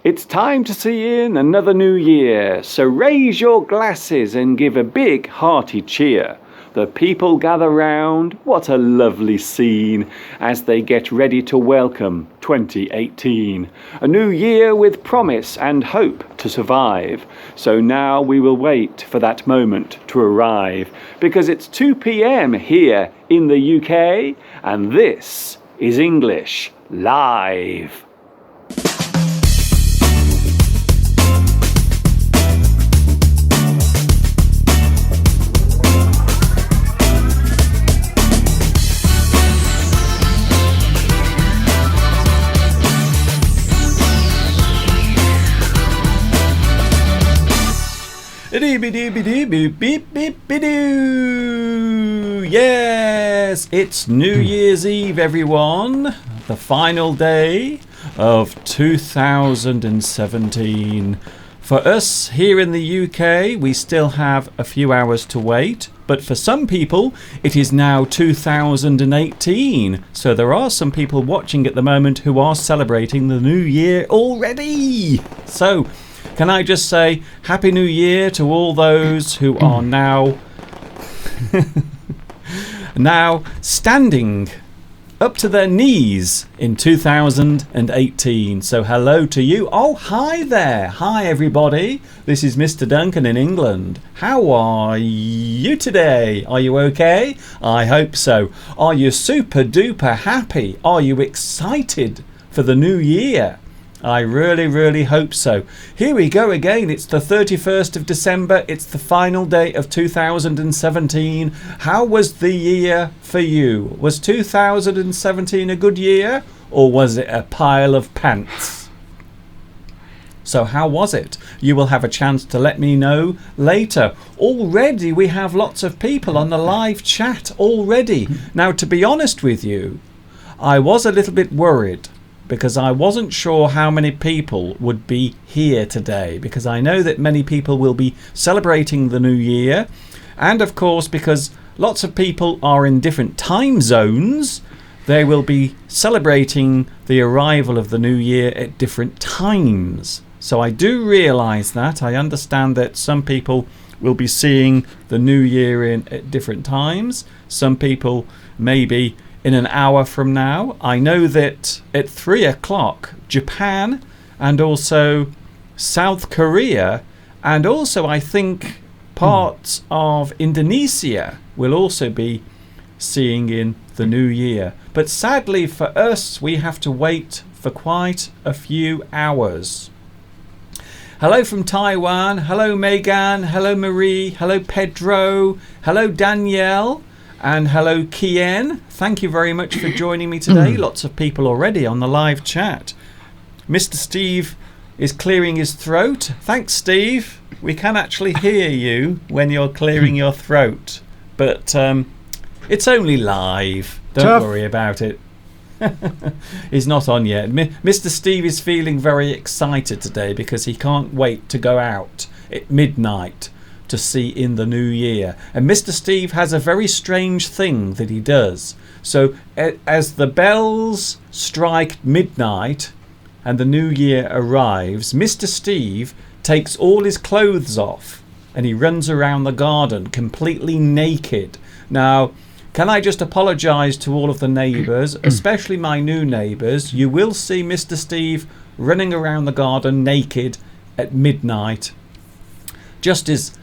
It's time to see in another new year, so raise your glasses and give a big hearty cheer. The people gather round, what a lovely scene, as they get ready to welcome 2018. A new year with promise and hope to survive. So now we will wait for that moment to arrive, because it's 2 p.m. here in the UK, and this is English Live. Yes, it's New Year's Eve, everyone. The final day of 2017. For us here in the UK, we still have a few hours to wait. But for some people, it is now 2018. So there are some people watching at the moment who are celebrating the new year already. So can I just say Happy New Year to all those who are now standing up to their knees in 2018. So hello to you. Oh, hi there. Hi, everybody. This is Mr. Duncan in England. How are you today? Are you okay? I hope so. Are you super duper happy? Are you excited for the new year? I really hope so. Here we go again. It's the 31st of December. It's the final day of 2017. How was the year for you? Was 2017 a good year, or was it a pile of pants? So how was it? You will have a chance to let me know later. Already we have lots of people on the live chat already. Now, to be honest with you, I was a little bit worried, because I wasn't sure how many people would be here today, because I know that many people will be celebrating the new year, and of course because lots of people are in different time zones, they will be celebrating the arrival of the new year at different times. So I do realise that. I understand that some people will be seeing the new year at different times. Some people maybe in an hour from now. I know that at 3 o'clock, Japan and also South Korea, and also I think parts of Indonesia will also be seeing in the new year. But sadly for us, we have to wait for quite a few hours. Hello from Taiwan. Hello Megan. Hello Marie. Hello Pedro. Hello Danielle. And hello Kien. Thank you very much for joining me today. Lots of people already on the live chat. Mr. Steve is clearing his throat. Thanks, Steve. We can actually hear you when you're clearing your throat. But it's only live. Don't worry about it. He's not on yet. Mr. Steve is feeling very excited today because he can't wait to go out at midnight to see in the new year. And Mr. Steve has a very strange thing that he does. So as the bells strike midnight and the new year arrives, Mr. Steve takes all his clothes off and he runs around the garden completely naked. Now, can I just apologise to all of the neighbours, especially my new neighbours? You will see Mr. Steve running around the garden naked at midnight, just as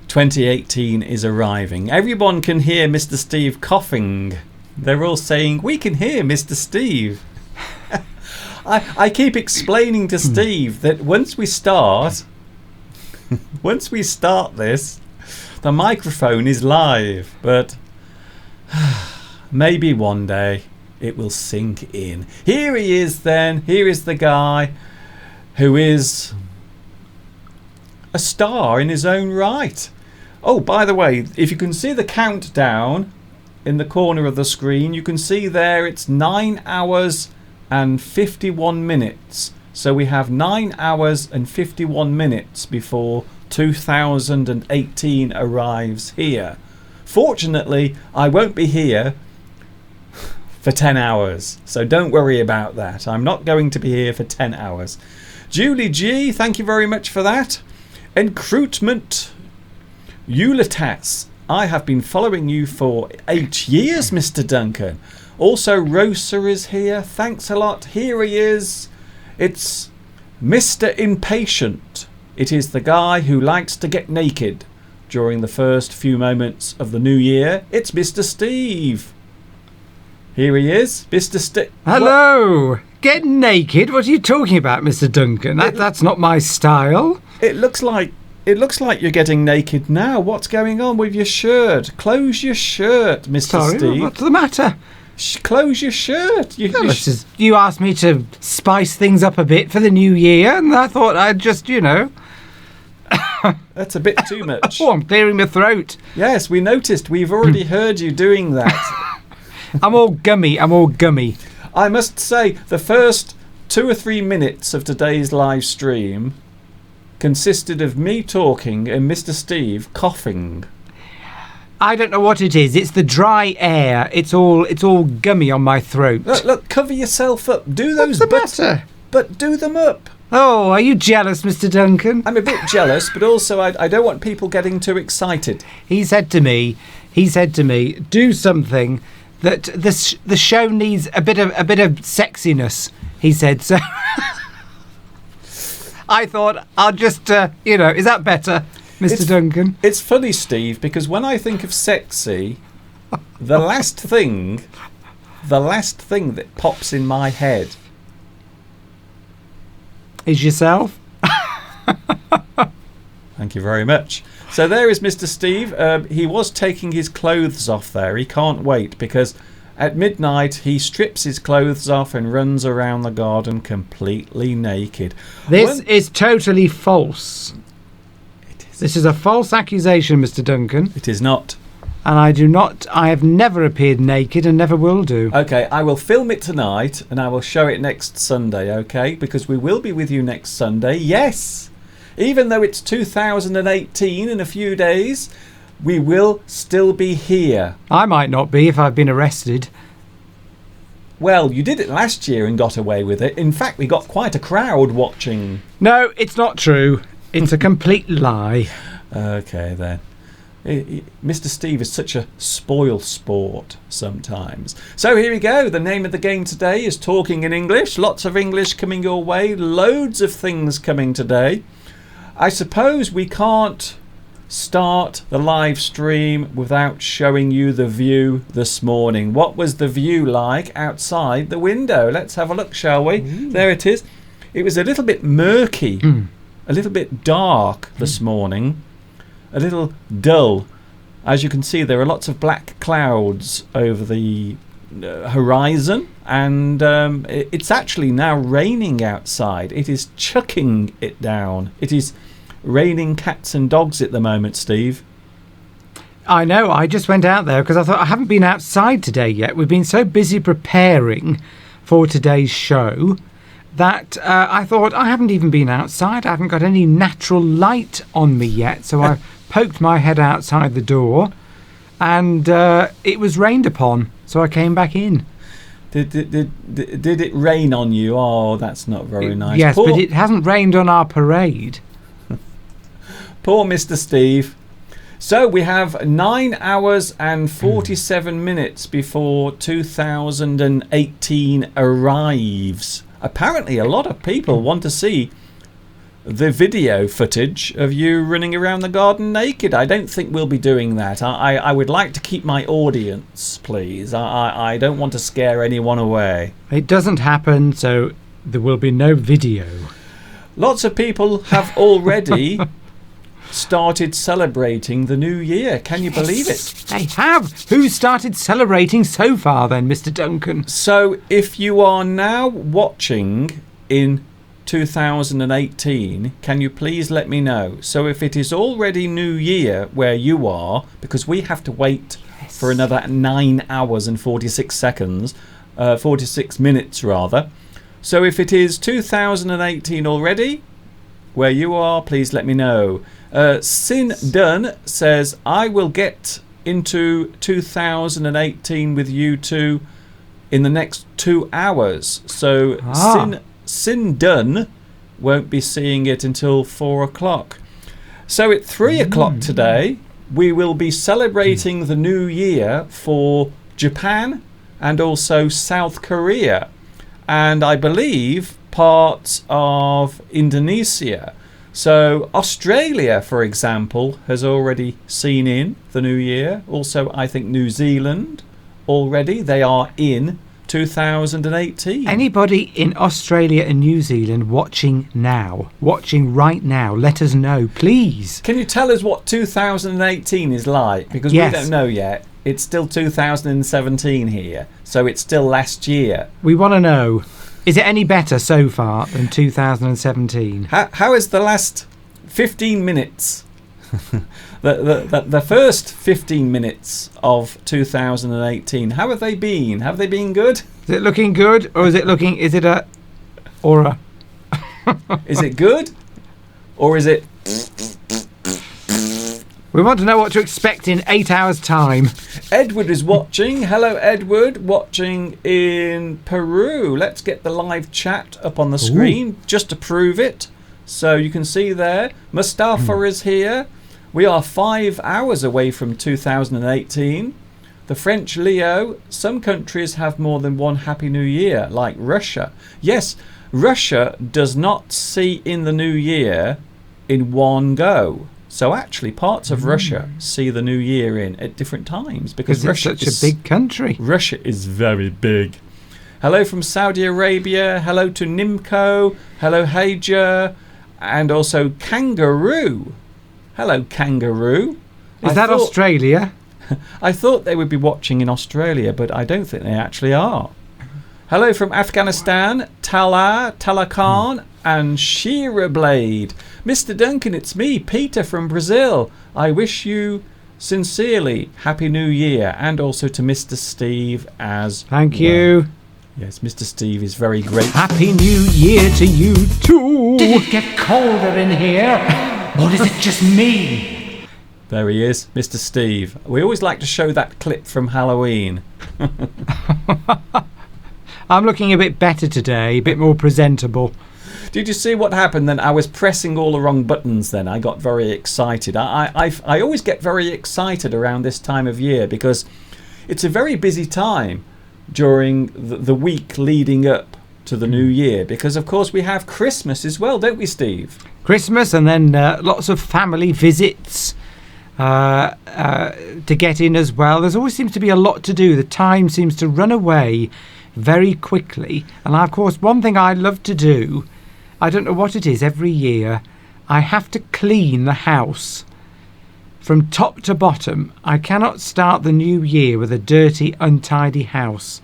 2018 is arriving. Everyone can hear Mr. Steve coughing. They're all saying, we can hear Mr. Steve. I keep explaining to Steve that once we start this, the microphone is live, but maybe one day it will sink in. Here he is then. Here is the guy who is a star in his own right. Oh, by the way, if you can see the countdown in the corner of the screen, you can see there it's 9 hours and 51 minutes. So we have 9 hours and 51 minutes before 2018 arrives here. Fortunately, I won't be here for 10 hours, so don't worry about that. I'm not going to be here for 10 hours. Julie G, thank you very much for that. Encroutment Eulitas, I have been following you for 8 years, Mr. Duncan. Also, Rosa is here. Thanks a lot. Here he is. It's Mr. Impatient. It is the guy who likes to get naked during the first few moments of the new year. It's Mr. Steve. Here he is, Mr. Steve. Hello. Get naked? What are you talking about, Mr. Duncan? That's not my style. It looks like you're getting naked now. What's going on with your shirt? Close your shirt, Mr. Sorry, Steve. what's the matter? Close your shirt. You asked me to spice things up a bit for the new year, and I thought I'd just, That's a bit too much. Oh, I'm clearing my throat. Yes, we noticed. We've already heard you doing that. I'm all gummy. I must say, the first 2 or 3 minutes of today's live stream consisted of me talking and Mr. Steve coughing. I don't know what it is. It's the dry air. It's all gummy on my throat. Look, cover yourself up. Do those What's the matter? But do them up. Oh, are you jealous, Mr. Duncan? I'm a bit jealous, but also I don't want people getting too excited. He said to me, do something that the show needs a bit of sexiness. He said so. I thought I'll just, is that better, Mr. Duncan? It's funny, Steve, because when I think of sexy, the last thing that pops in my head is yourself. Thank you very much. So there is Mr. Steve. He was taking his clothes off there. He can't wait because at midnight he strips his clothes off and runs around the garden completely naked. This is totally false. It is. This is a false accusation, Mr. Duncan. It is not. And I have never appeared naked and never will do. Okay, I will film it tonight and I will show it next Sunday, okay? Because we will be with you next Sunday. Yes! Even though it's 2018 in a few days, we will still be here. I might not be if I've been arrested. Well, you did it last year and got away with it. In fact, we got quite a crowd watching. No, it's not true. It's a complete lie. Okay, then. Mr. Steve is such a spoil sport sometimes. So here we go. The name of the game today is Talking in English. Lots of English coming your way. Loads of things coming today. I suppose we can't start the live stream without showing you the view this morning. What was the view like outside the window? Let's have a look, shall we? There it is. It was a little bit murky, a little bit dark this morning, a little dull. As you can see, there are lots of black clouds over the horizon, and it's actually now raining outside. It is chucking it down. It is raining cats and dogs at the moment, Steve. I know. I just went out there because I thought I haven't been outside today yet. We've been so busy preparing for today's show that I thought I haven't even been outside. I haven't got any natural light on me yet. So I poked my head outside the door and it was rained upon. So I came back in. Did it rain on you? Oh, that's not very nice. Yes, but it hasn't rained on our parade. Poor Mr. Steve. So we have 9 hours and 47 minutes before 2018 arrives. Apparently a lot of people want to see the video footage of you running around the garden naked. I don't think we'll be doing that. I would like to keep my audience, please. I don't want to scare anyone away. It doesn't happen, so there will be no video. Lots of people have already started celebrating the new year. Can you believe it? They have. Who started celebrating so far then, Mr. Duncan? So if you are now watching in 2018, can you please let me know? So if it is already New Year where you are, because we have to wait for another 9 hours and 46 seconds, 46 minutes rather. So if it is 2018 already where you are, please let me know. Sin Dunn says, I will get into 2018 with you two in the next 2 hours. So Sin Dunn won't be seeing it until 4 o'clock. So at 3 o'clock today, we will be celebrating the new year for Japan and also South Korea. And I believe parts of Indonesia. So Australia, for example, has already seen in the new year. Also, I think New Zealand already. They are in 2018. Anybody in Australia and New Zealand watching right now, let us know, please. Can you tell us what 2018 is like? Because Yes. we don't know yet. It's still 2017 here. So it's still last year. We want to know, is it any better so far than 2017? How is the last 15 minutes? the first 15 minutes of 2018, how have they been? Have they been good? Is it looking good, or is it Is it good? Or is it... We want to know what to expect in 8 hours' time. Edward is watching. Hello, Edward. Watching in Peru. Let's get the live chat up on the screen just to prove it. So you can see there. Mustafa is here. We are 5 hours away from 2018. The French Leo. Some countries have more than one Happy New Year, like Russia. Yes, Russia does not see in the new year in one go. So actually, parts of Russia see the new year in at different times because It's Russia such a big country. Russia is very big. Hello from Saudi Arabia. Hello to Nimco. Hello Haja, and also Kangaroo. Hello Kangaroo. Is that Australia? I thought they would be watching in Australia, but I don't think they actually are. Hello from Afghanistan, Talakan, and Shearer Blade. Mr. Duncan, it's me, Peter from Brazil. I wish you sincerely Happy New Year, and also to Mr. Steve as Thank well. you. Yes, Mr. Steve is very grateful. Happy New Year to you too. Did it get colder in here? Or is it just me? There he is, Mr. Steve. We always like to show that clip from Halloween. I'm looking a bit better today, a bit more presentable. Did you see what happened then? I was pressing all the wrong buttons then. I got very excited. I always get very excited around this time of year because it's a very busy time during the week leading up to the new year, because of course we have Christmas as well, don't we, Steve? Christmas, and then lots of family visits to get in as well. There always seems to be a lot to do. The time seems to run away very quickly. And of course, one thing I love to do, I don't know what it is, every year I have to clean the house from top to bottom. I cannot start the new year with a dirty, untidy house.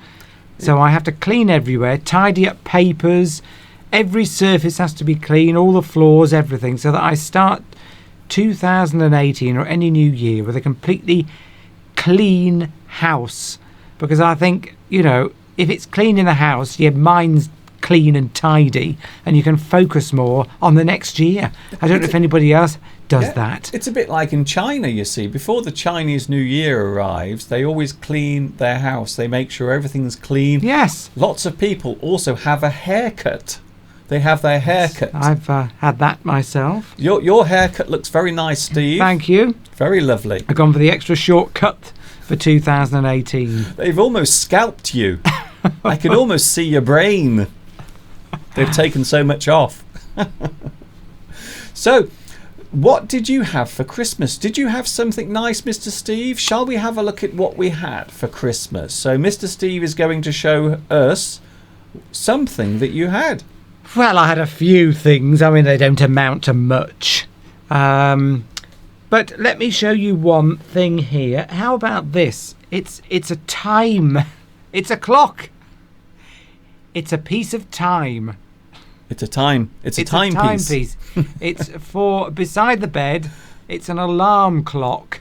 So I have to clean everywhere, tidy up papers, every surface has to be clean, all the floors, everything, so that I start 2018 or any new year with a completely clean house. Because I think, you know, if it's clean in the house, your mind's clean and tidy, and you can focus more on the next year. I don't know if anybody else does that. It's a bit like in China, you see. Before the Chinese New Year arrives, they always clean their house. They make sure everything's clean. Yes. Lots of people also have a haircut. They have their haircut. I've had that myself. Your haircut looks very nice, Steve. Thank you. Very lovely. I've gone for the extra short cut for 2018. They've almost scalped you. I can almost see your brain. They've taken so much off. So, what did you have for Christmas? Did you have something nice, Mr. Steve? Shall we have a look at what we had for Christmas? So, Mr. Steve is going to show us something that you had. Well, I had a few things. I mean, they don't amount to much. But let me show you one thing here. How about this? It's a time. It's a clock. It's a piece of time. It's a time. It's a timepiece. It's for beside the bed. It's an alarm clock.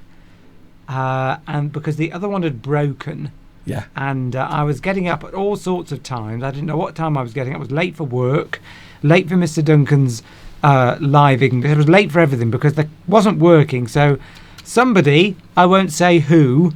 And because the other one had broken. Yeah. And I was getting up at all sorts of times. I didn't know what time I was getting up. I was late for work, late for Mr. Duncan's live English. I was late for everything because it wasn't working. So somebody, I won't say who,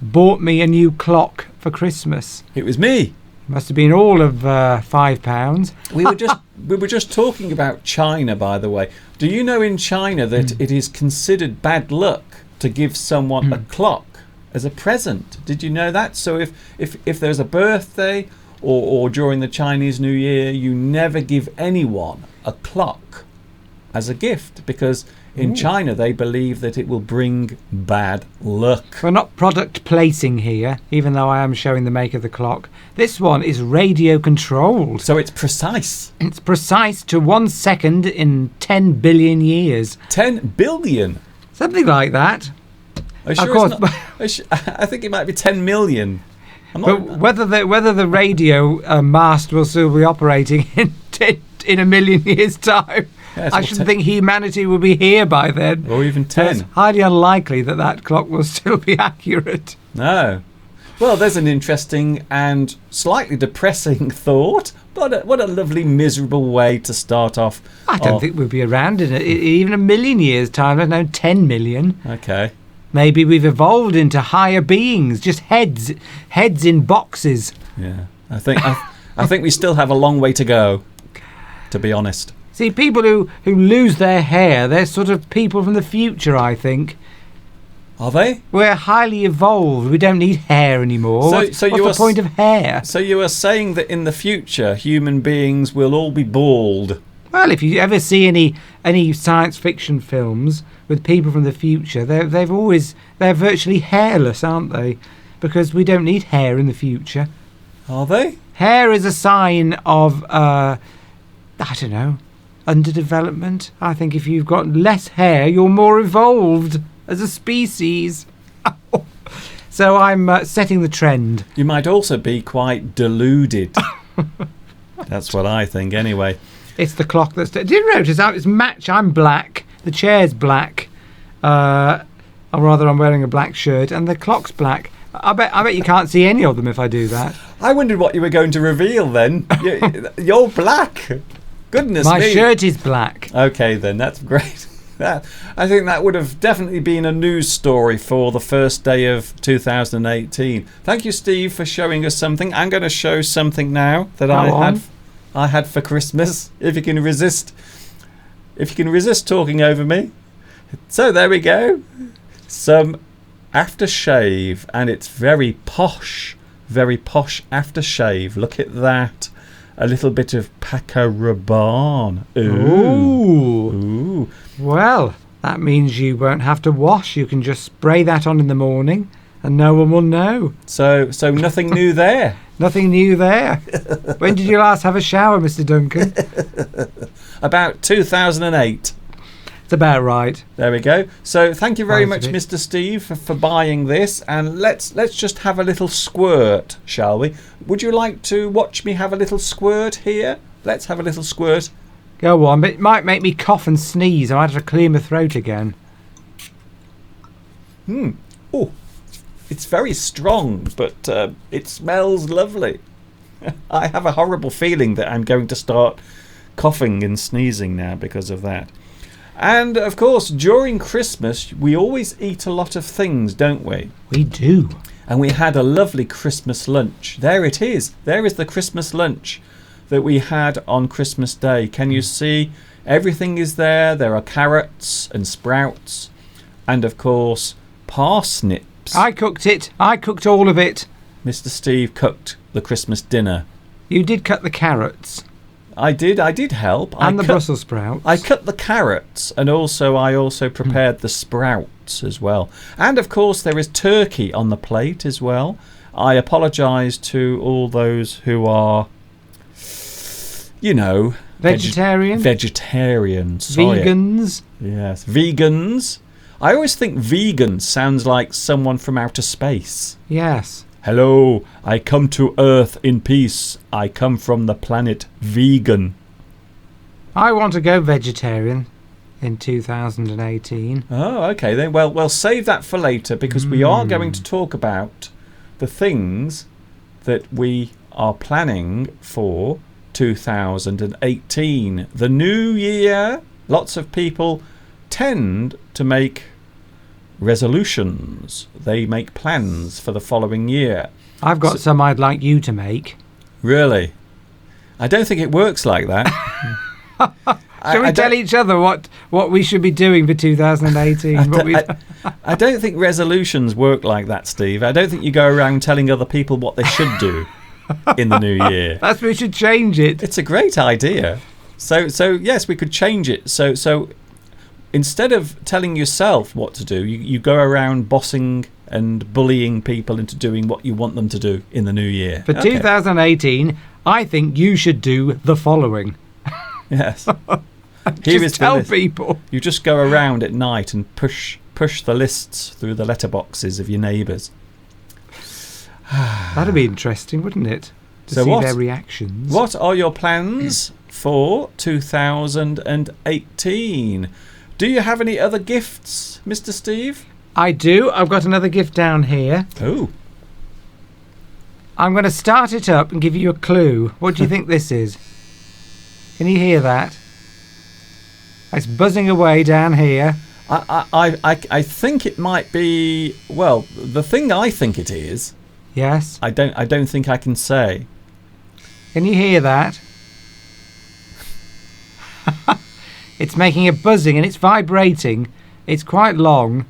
bought me a new clock for Christmas. It was me. Must have been all of £5. We were just talking about China, by the way. Do you know in China that it is considered bad luck to give someone a clock as a present? Did you know that? So if there's a birthday or during the Chinese New Year, you never give anyone a clock as a gift, because in China they believe that it will bring bad luck. We're not product placing here, even though I am showing the make of the clock. This one is radio controlled. So it's precise. It's precise to 1 second in 10 billion years. 10 billion? Something like that. Are you sure Of course, it's not, I think it might be 10 million. but whether the radio mast will still be operating in a million years' time, Yes, I well, shouldn't think humanity will be here by then. Or even So it's 10. highly unlikely that clock will still be accurate. No. Well, there's an interesting and slightly depressing thought. What a lovely, miserable way to start off. I don't think we'll be around in even a million years' time. I don't know, 10 million. Okay. Maybe we've evolved into higher beings, just heads in boxes. Yeah. I think we still have a long way to go, to be honest. See, people who lose their hair, they're sort of people from the future, I think. Are they? We're highly evolved. We don't need hair anymore. What's the point of hair? So you are saying that in the future, human beings will all be bald? Well, if you ever see any science fiction films with people from the future, they're virtually hairless, aren't they? Because we don't need hair in the future. Are they? Hair is a sign of, I don't know, underdevelopment. I think if you've got less hair, you're more evolved as a species. So I'm setting the trend. You might also be quite deluded. That's what I think, anyway. It's the clock that's... Did you notice how it's match? I'm black. The chair's black. Or rather, I'm wearing a black shirt, and the clock's black. I bet you can't see any of them if I do that. I wondered what you were going to reveal then. You're black. Goodness me. My shirt is black. Okay, then. That's great. I think that would have definitely been a news story for the first day of 2018. Thank you, Steve, for showing us something. I'm going to show something now that I had for Christmas. If you can resist talking over me. So there we go. Some aftershave, and it's very posh aftershave. Look at that. A little bit of Paco Rabanne. Ooh. Well, that means you won't have to wash. You can just spray that on in the morning and no one will know. So nothing new there. Nothing new there. When did you last have a shower, Mr. Duncan? About 2008. It's about right. There we go. So thank you very Nice much, of it. Mr. Steve, for buying this. And let's just have a little squirt, shall we? Would you like to watch me have a little squirt here? Let's have a little squirt. Go on, but it might make me cough and sneeze. I might have to clear my throat again. Oh, it's very strong, but it smells lovely. I have a horrible feeling that I'm going to start coughing and sneezing now because of that. And, of course, during Christmas, we always eat a lot of things, don't we? We do. And we had a lovely Christmas lunch. There it is. There is the Christmas lunch that we had on Christmas Day. Can you see? Everything is there. There are carrots and sprouts. And, of course, parsnips. I cooked it. I cooked all of it. Mr. Steve cooked the Christmas dinner. You did cut the carrots. I did help. And the Brussels sprouts. I cut the carrots, and I also prepared the sprouts as well. And of course there is turkey on the plate as well. I apologise to all those who are, Vegetarian? Vegetarians. Sorry. Vegans? Yes, vegans. I always think vegan sounds like someone from outer space. Yes. Hello, I come to Earth in peace. I come from the planet vegan. I want to go vegetarian in 2018. Oh, okay then. Well, save that for later, because we are going to talk about the things that we are planning for 2018. The new year. Lots of people tend to make resolutions. They make plans for the following year. I've got some I'd like you to make. Really? I don't think it works like that. Shall we tell each other what we should be doing for 2018? I don't think resolutions work like that, Steve. I don't think you go around telling other people what they should do in the new year. That's we should change it. It's a great idea. So yes, we could change it. So instead of telling yourself what to do, you go around bossing and bullying people into doing what you want them to do in the new year. For 2018, I think you should do the following. Yes. Just tell people. You just go around at night and push the lists through the letterboxes of your neighbours. That'd be interesting, wouldn't it? To see their reactions. What are your plans for 2018? Do you have any other gifts, Mr. Steve? I do. I've got another gift down here. Oh. I'm going to start it up and give you a clue. What do you think this is? Can you hear that? It's buzzing away down here. I think it might be, well, the thing I think it is. Yes. I don't think I can say. Can you hear that? It's making a buzzing and it's vibrating. It's quite long.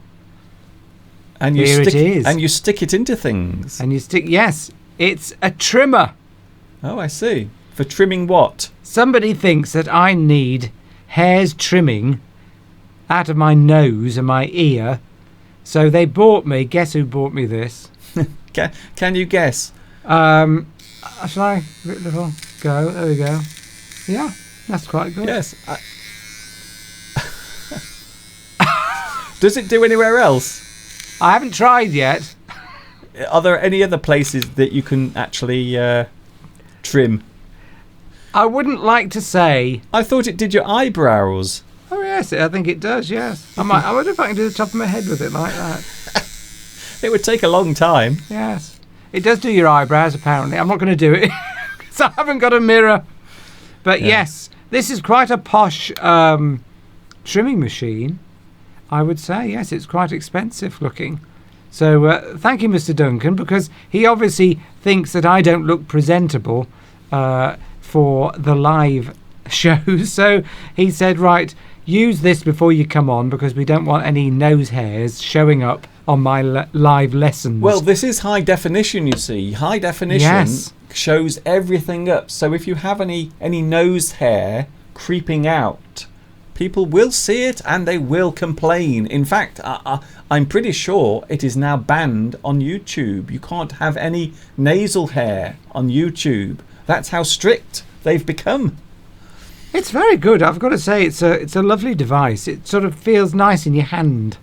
And Here it is. And you stick it into things. And you stick, yes, it's a trimmer. Oh, I see. For trimming what? Somebody thinks that I need hairs trimming out of my nose and my ear. So they bought me, guess who bought me this? Can you guess? Shall I give it a little go? There we go. Yeah, that's quite good. Yes. Does it do anywhere else? I haven't tried yet. Are there any other places that you can actually trim? I wouldn't like to say. I thought it did your eyebrows. Oh yes, I think it does. Yes, I wonder if I can do the top of my head with it like that. It would take a long time. Yes, it does do your eyebrows. Apparently, I'm not going to do it because I haven't got a mirror. But yes, this is quite a posh trimming machine. I would say yes, it's quite expensive looking. So thank you, Mr. Duncan, because he obviously thinks that I don't look presentable for the live shows. So he said, right, use this before you come on because we don't want any nose hairs showing up on my live lessons. Well, this is high definition, you see. High definition shows everything up. So if you have any nose hair creeping out, people will see it and they will complain. In fact, I'm pretty sure it is now banned on YouTube. You can't have any nasal hair on YouTube. That's how strict they've become. It's very good. I've got to say, it's a lovely device. It sort of feels nice in your hand.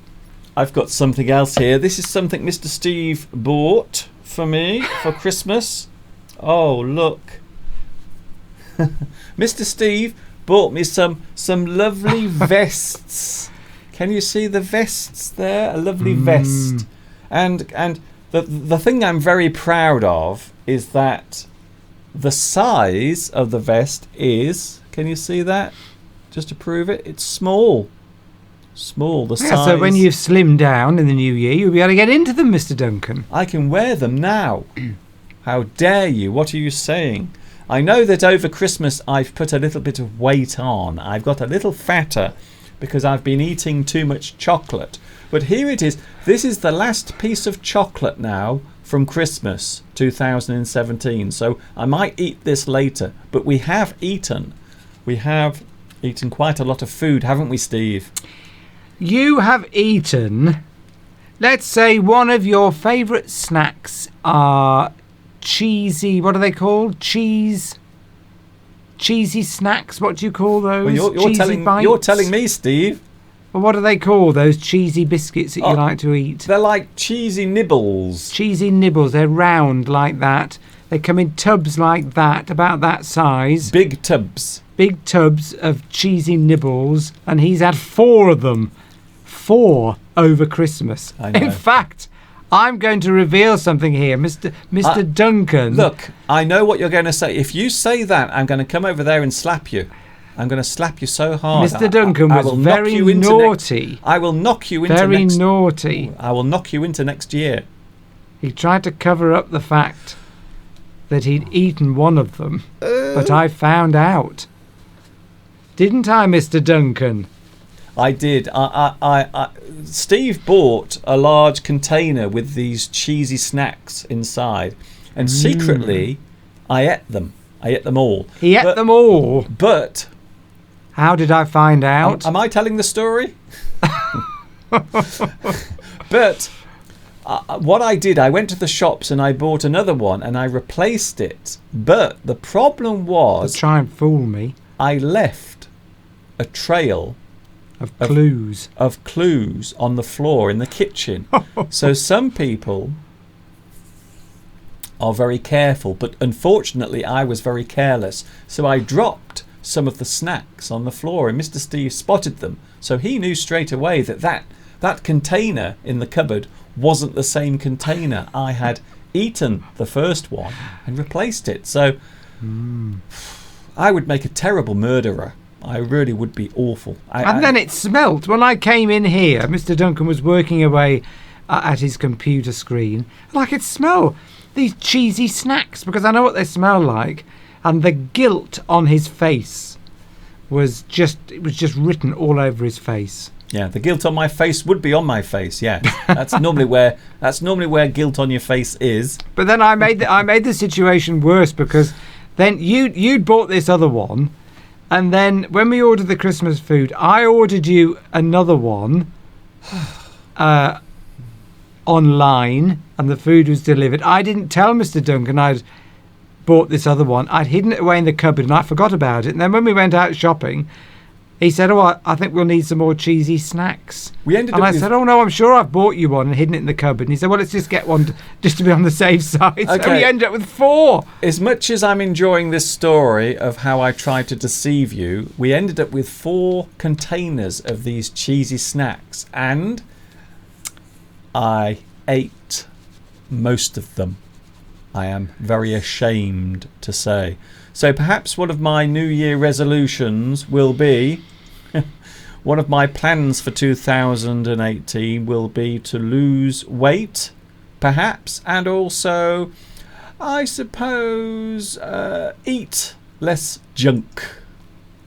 I've got something else here. This is something Mr. Steve bought for me for Christmas. Oh, look. Mr. Steve bought me some lovely vests. Can you see the vests there? A lovely vest. And the thing I'm very proud of is that the size of the vest is, can you see that? Just to prove it, it's small. Small, the size. So when you've slimmed down in the new year, you'll be able to get into them, Mr. Duncan. I can wear them now. How dare you? What are you saying? I know that over Christmas I've put a little bit of weight on. I've got a little fatter because I've been eating too much chocolate. But here it is. This is the last piece of chocolate now from Christmas 2017. So I might eat this later. But we have eaten. We have eaten quite a lot of food, haven't we, Steve? You have eaten, let's say one of your favourite snacks are cheesy, what are they called? Cheesy snacks, what do you call those? Well, you're telling me, Steve. Well, what do they call those cheesy biscuits that you like to eat? They're like cheesy nibbles. Cheesy nibbles, they're round like that. They come in tubs like that, about that size. Big tubs. Big tubs of cheesy nibbles, and he's had 4 of them. 4 over Christmas. I know. In fact, I'm going to reveal something here, Mr. Duncan. Look, I know what you're going to say. If you say that, I'm going to come over there and slap you. I'm going to slap you so hard. Mr. Duncan was very naughty. I will knock you into very naughty. I will knock you into next year. He tried to cover up the fact that he'd eaten one of them, but I found out. Didn't I, Mr. Duncan? I did. Steve bought a large container with these cheesy snacks inside, and secretly, I ate them. I ate them all. He ate them all. But How did I find out? am I telling the story? But what I did, I went to the shops and I bought another one and I replaced it. But the problem To was try and fool me. I left a trail Of clues. of clues on the floor in the kitchen. So some people are very careful, but unfortunately I was very careless. So I dropped some of the snacks on the floor and Mr. Steve spotted them. So he knew straight away that container in the cupboard wasn't the same container. I had eaten the first one and replaced it. So I would make a terrible murderer. I really would be awful. And then it smelt. When I came in here, Mr. Duncan was working away at his computer screen, and I could smell these cheesy snacks because I know what they smell like. And the guilt on his face was just written all over his face. Yeah, the guilt on my face would be on my face. Yeah, that's normally where guilt on your face is. But then I made the situation worse because then you'd bought this other one, and then when we ordered the Christmas food, I ordered you another one online, and the food was delivered. I didn't tell Mr. Duncan I'd bought this other one. I'd hidden it away in the cupboard and I forgot about it. And then when we went out shopping, he said, "Oh, I think we'll need some more cheesy snacks." I said, "Oh no, I'm sure I've bought you one and hidden it in the cupboard." And he said, "Well, let's just get one just to be on the safe side." So we ended up with 4. As much as I'm enjoying this story of how I tried to deceive you, we ended up with 4 containers of these cheesy snacks, and I ate most of them. I am very ashamed to say. So perhaps one of my New Year resolutions will be, one of my plans for 2018 will be to lose weight, perhaps, and also, I suppose, eat less junk.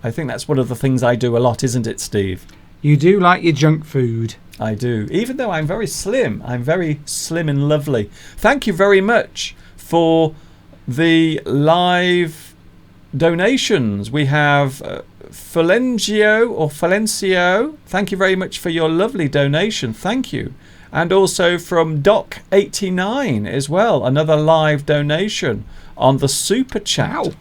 I think that's one of the things I do a lot, isn't it, Steve? You do like your junk food. I do. Even though I'm very slim and lovely. Thank you very much for the live donations. We have Falencio. Thank you very much for your lovely donation. Thank you. And also from Doc89 as well. Another live donation on the super chat. Wow.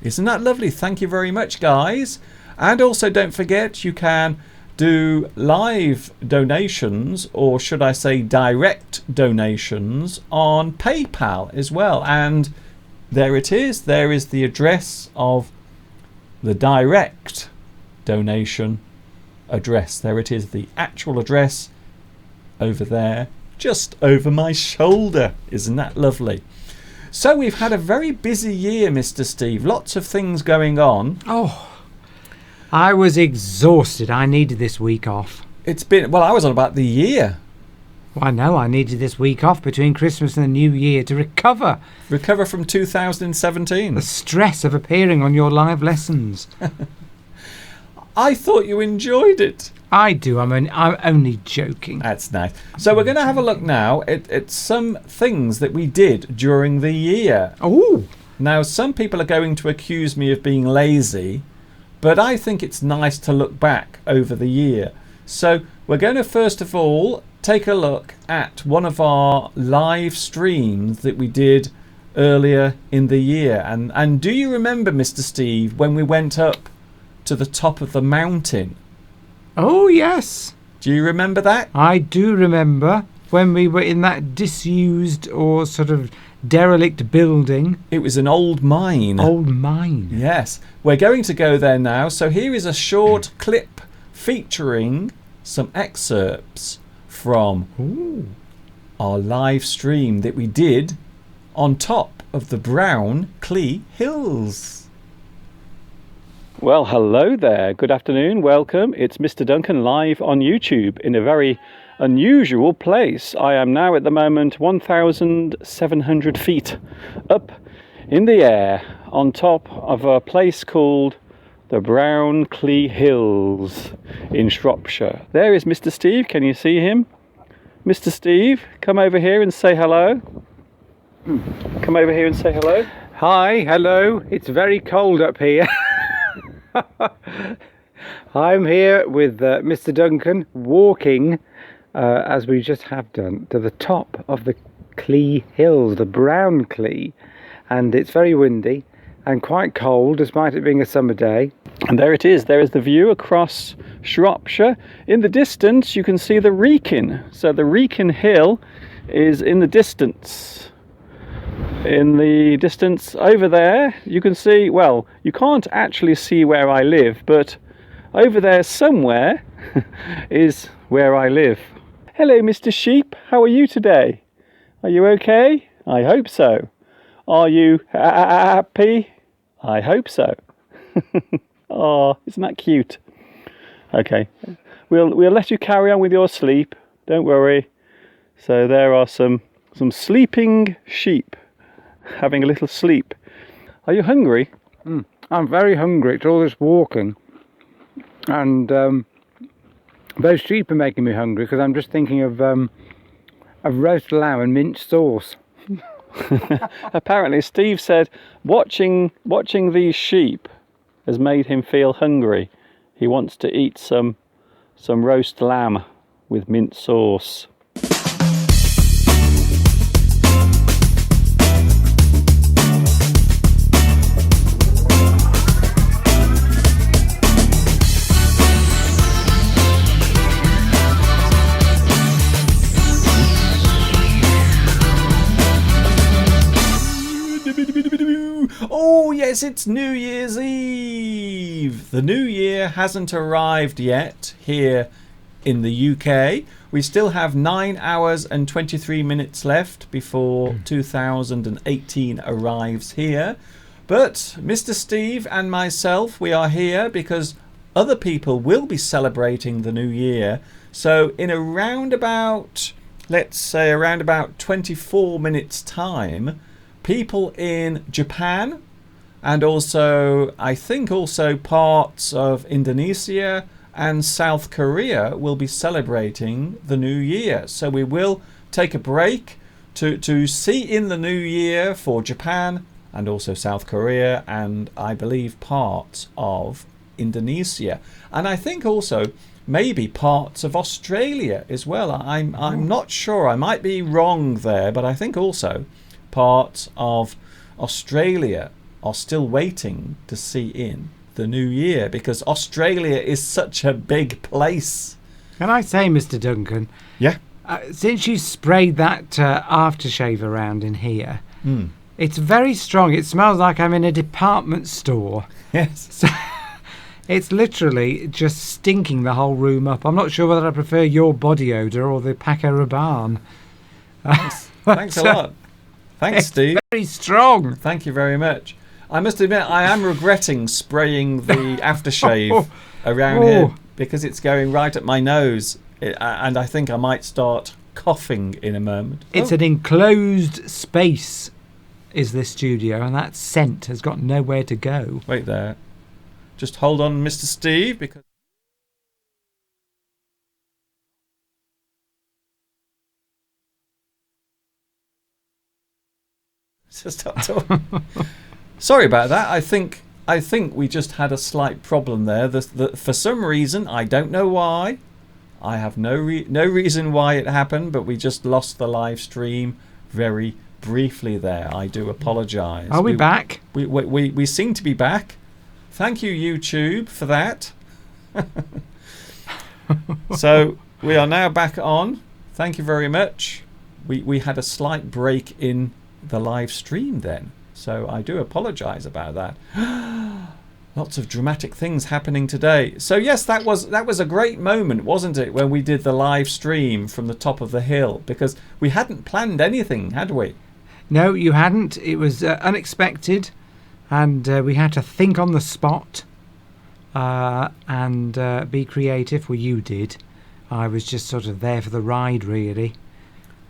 Isn't that lovely? Thank you very much, guys. And also don't forget you can do live donations, or should I say direct donations, on PayPal as well. And there it is. There is the address of the direct donation address. There it is, the actual address over there, just over my shoulder. Isn't that lovely? So we've had a very busy year, Mr. Steve. Lots of things going on. Oh, I was exhausted. I needed this week off. It's been, well, I was on about the year. Well, I know I needed this week off between Christmas and the New Year to recover. Recover from 2017. The stress of appearing on your live lessons. I thought you enjoyed it. I do. I'm only joking. That's nice. So we're going to have a look now at some things that we did during the year. Oh. Now, some people are going to accuse me of being lazy, but I think it's nice to look back over the year. So we're going to first of all take a look at one of our live streams that we did earlier in the year. And do you remember, Mr. Steve, when we went up to the top of the mountain? Oh, yes. Do you remember that? I do remember when we were in that disused or sort of derelict building. It was an old mine. Old mine. Yes. We're going to go there now. So here is a short clip featuring some excerpts from our live stream that we did on top of the Brown Clee Hills. Well, hello there. Good afternoon. Welcome. It's Mr. Duncan live on YouTube in a very unusual place. I am now at the moment 1,700 feet up in the air on top of a place called the Brownclea Hills in Shropshire. There is Mr. Steve. Can you see him? Mr. Steve, come over here and say hello. Come over here and say hello. Hi, hello. It's very cold up here. I'm here with Mr. Duncan walking, as we just have done, to the top of the Clee Hills, the Brownclea, and it's very windy and quite cold despite it being a summer day. And there it is. There is the view across Shropshire. In the distance you can see the Wrekin. So the Wrekin Hill is in the distance. In the distance over there you can see, well, you can't actually see where I live, but over there somewhere is where I live. Hello Mr. Sheep, how are you today? Are you okay? I hope so. Are you happy? I hope so. Oh, isn't that cute? Okay, we'll let you carry on with your sleep. Don't worry. So there are some sleeping sheep having a little sleep. Are you hungry? I'm very hungry. It's all this walking, and those sheep are making me hungry because I'm just thinking of roast lamb and mint sauce. Apparently Steve said watching these sheep has made him feel hungry. He wants to eat some roast lamb with mint sauce. Oh yes, it's New Year's Eve. The new year hasn't arrived yet here in the UK. We still have 9 hours and 23 minutes left before 2018 arrives here. But Mr. Steve and myself, we are here because other people will be celebrating the new year. So in around about, let's say around about 24 minutes time, people in Japan and also I think also parts of Indonesia and South Korea will be celebrating the new year. So we will take a break to see in the new year for Japan and also South Korea and I believe parts of Indonesia, and I think also maybe parts of Australia as well. I'm not sure, I might be wrong there, but I think also parts of Australia are still waiting to see in the new year because Australia is such a big place. Can I say, Mr. Duncan? Yeah. Since you sprayed that aftershave around in here, it's very strong. It smells like I'm in a department store. Yes. So it's literally just stinking the whole room up. I'm not sure whether I prefer your body odour or the Paco Rabanne. Thanks a lot. Thanks, Steve. Very strong. Thank you very much. I must admit, I am regretting spraying the aftershave around here because it's going right at my nose, and I think I might start coughing in a moment. It's an enclosed space, is this studio, and that scent has got nowhere to go. Wait there. Just hold on, Mr. Steve, because... Sorry about that. I think we just had a slight problem there. For some reason, I don't know why. I have no reason why it happened, but we just lost the live stream very briefly there. I do apologise. Are we back? We seem to be back. Thank you, YouTube, for that. So we are now back on. Thank you very much. We had a slight break in the live stream then, so I do apologise about that. Lots of dramatic things happening today. So yes, that was a great moment, wasn't it, when we did the live stream from the top of the hill, because we hadn't planned anything, had we? No, you hadn't. It was unexpected, and we had to think on the spot and be creative. Well, you did. I was just sort of there for the ride, really.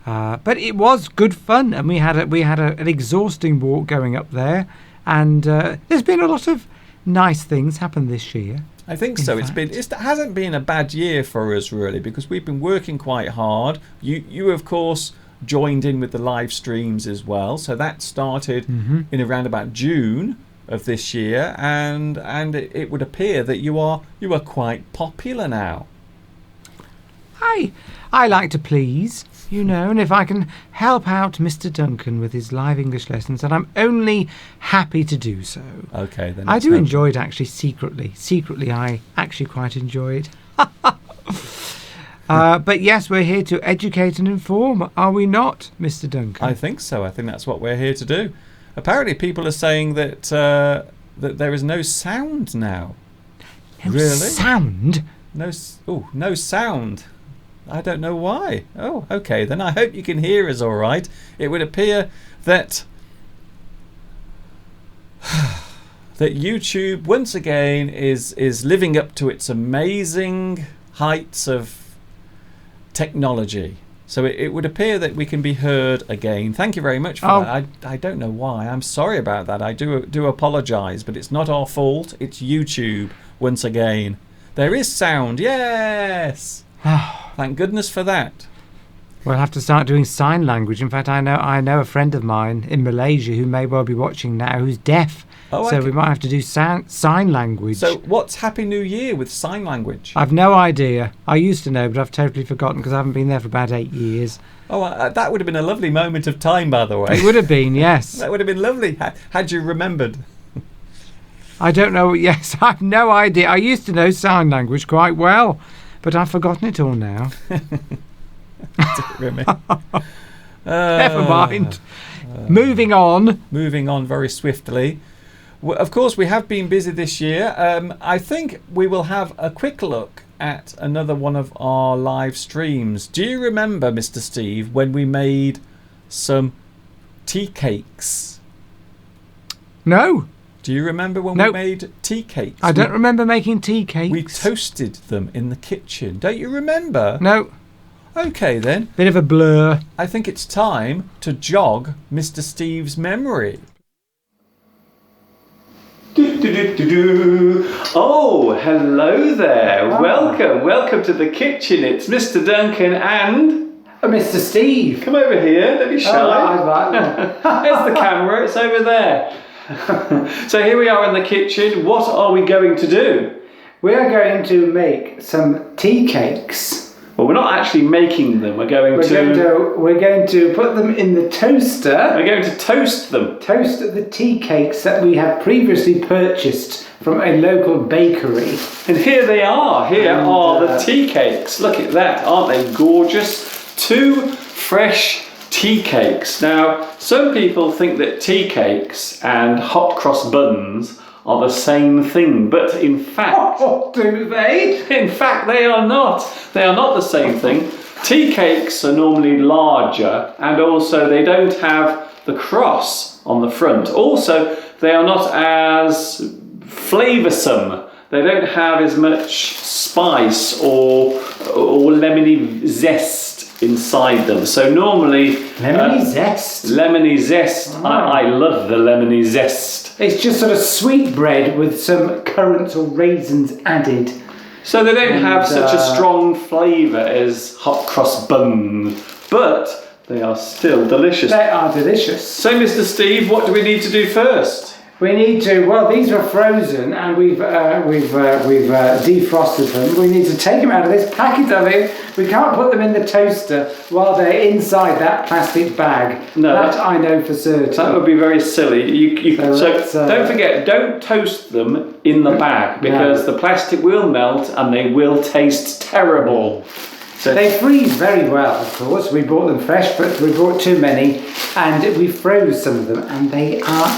But it was good fun, and we had an exhausting walk going up there, and there's been a lot of nice things happen this year. I think so. It hasn't been a bad year for us really, because we've been working quite hard. You of course joined in with the live streams as well, so that started in around about June of this year, and it would appear that you are quite popular now. I like to please, and if I can help out Mr. Duncan with his live English lessons, then I'm only happy to do so. Okay, then. I do enjoy it, actually, secretly. Secretly, I actually quite enjoy it. But yes, we're here to educate and inform, are we not, Mr. Duncan? I think so. I think that's what we're here to do. Apparently, people are saying that that there is no sound now. No really? Sound? No sound. I don't know why. Oh, okay. Then I hope you can hear us all right. It would appear that that YouTube once again is living up to its amazing heights of technology. So it would appear that we can be heard again. Thank you very much for that. I don't know why. I'm sorry about that. I do apologise, but it's not our fault. It's YouTube once again. There is sound. Yes. Thank goodness for that. We'll have to start doing sign language. In fact, I know a friend of mine in Malaysia who may well be watching now who's deaf. Oh, so we might have to do sign language. So what's Happy New Year with sign language? I've no idea. I used to know, but I've totally forgotten because I haven't been there for about 8 years. Oh, that would have been a lovely moment of time, by the way. It would have been, yes. That would have been lovely had you remembered. I don't know. Yes, I've no idea. I used to know sign language quite well, but I've forgotten it all now. Never mind. Moving on. Moving on very swiftly. Well, of course, we have been busy this year. I think we will have a quick look at another one of our live streams. Do you remember, Mr. Steve, when we made some tea cakes? No. Do you remember when we made tea cakes? I don't remember making tea cakes. We toasted them in the kitchen. Don't you remember? No. Okay, then. Bit of a blur. I think it's time to jog Mr. Steve's memory. Oh, hello there. Welcome to the kitchen. It's Mr. Duncan and Mr. Steve. Come over here, don't be shy. Oh, There's the camera, it's over there. So here we are in the kitchen. What are we going to do? We are going to make some tea cakes. Well, we're not actually making them. We're going to put them in the toaster. We're going to toast them. Toast the tea cakes that we have previously purchased from a local bakery. And here they are. Here are the tea cakes. Look at that. Aren't they gorgeous? 2 fresh tea cakes. Now, some people think that tea cakes and hot cross buns are the same thing, but in fact... do they? In fact, they are not. They are not the same thing. Tea cakes are normally larger, and also they don't have the cross on the front. Also, they are not as flavoursome. They don't have as much spice or lemony zest inside them. So normally... Lemony zest? Lemony zest. Oh. I love the lemony zest. It's just sort of sweet bread with some currants or raisins added. So they don't have such a strong flavour as hot cross buns, but they are still delicious. They are delicious. So, Mr. Steve, what do we need to do first? We need to, well, these were frozen and we've defrosted them. We need to take them out of this packet of it. We can't put them in the toaster while they're inside that plastic bag. No, that I know for certain. That would be very silly. So don't forget, don't toast them in the bag because the plastic will melt and they will taste terrible. So they freeze very well, of course. We bought them fresh, but we bought too many and we froze some of them and they are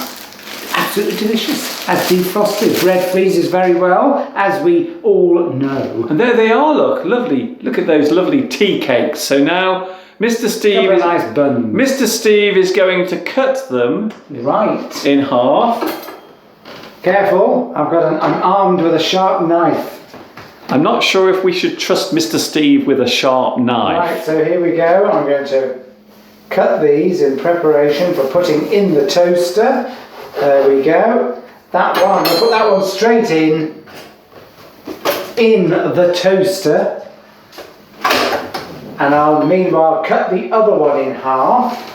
absolutely delicious. As defrosted, bread freezes very well, as we all know. And there they are, look, lovely. Look at those lovely tea cakes. So now, Mr. Steve, nice buns. Mr. Steve is going to cut them in half. Careful, I'm armed with a sharp knife. I'm not sure if we should trust Mr. Steve with a sharp knife. Right, so here we go. I'm going to cut these in preparation for putting in the toaster. There we go. That one, I'll put that one straight in the toaster. And I'll meanwhile cut the other one in half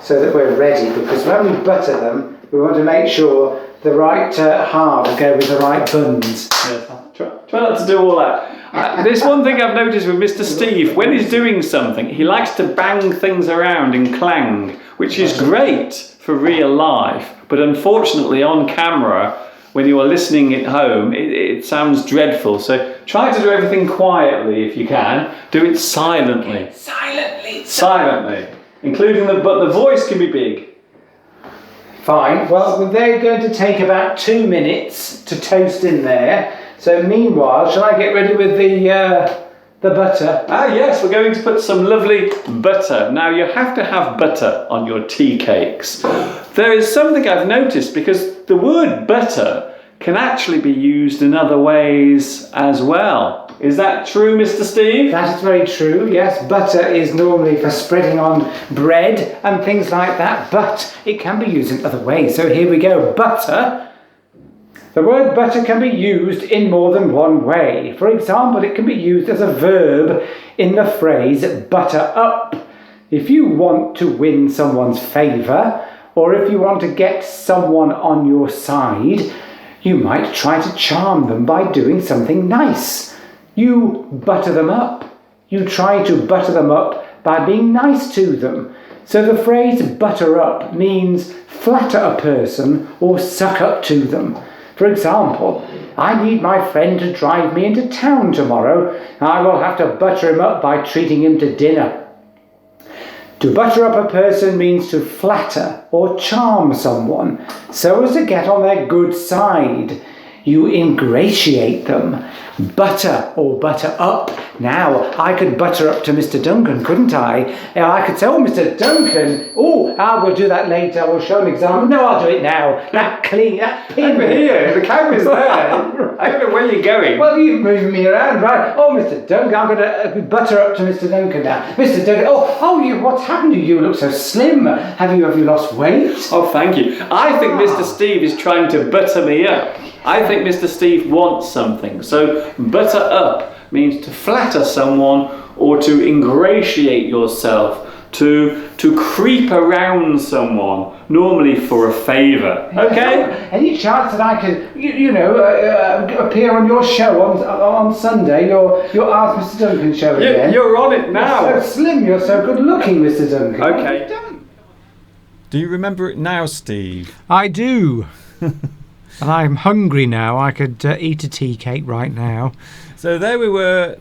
so that we're ready, because when we butter them, we want to make sure the right halves go with the right buns. Try not to do all that. There's one thing I've noticed with Mr. Steve. When he's doing something, he likes to bang things around and clang, which is great for real life. But unfortunately, on camera, when you are listening at home, it sounds dreadful. So try to do everything quietly if you can. Do it silently. Okay. Silently. Including but the voice can be big. Fine. Well, they're going to take about 2 minutes to toast in there. So meanwhile, shall I get ready with the butter? Ah yes, we're going to put some lovely butter. Now you have to have butter on your tea cakes. There is something I've noticed, because the word butter can actually be used in other ways as well. Is that true, Mr. Steve? That is very true, yes. Butter is normally for spreading on bread and things like that, but it can be used in other ways. So here we go, butter. The word butter can be used in more than one way. For example, it can be used as a verb in the phrase butter up. If you want to win someone's favour, or if you want to get someone on your side, you might try to charm them by doing something nice. You butter them up. You try to butter them up by being nice to them. So the phrase butter up means flatter a person or suck up to them. For example, I need my friend to drive me into town tomorrow. I will have to butter him up by treating him to dinner. To butter up a person means to flatter or charm someone so as to get on their good side. You ingratiate them. Butter or butter up. Now, I could butter up to Mr. Duncan, couldn't I? I could say, oh, Mr. Duncan, I will do that later. We'll show an example. No, I'll do it now. That pin. Over here, the camera's there. I don't know where you're going. Well, you've moved me around, right? Oh, Mr. Duncan, I'm going to butter up to Mr. Duncan now. Mr. Duncan, what's happened to you? You look so slim. Have you lost weight? Oh, thank you. I think Mr. Steve is trying to butter me up. I think Mr. Steve wants something. So butter up means to flatter someone or to ingratiate yourself, to creep around someone, normally for a favour. Okay? Any chance that I could, appear on your show on Sunday, your Ask Mr. Duncan show again? You're on it now. You're so slim, you're so good looking, Mr. Duncan. Okay. Do you remember it now, Steve? I do. And I'm hungry now. I could eat a tea cake right now. So there we were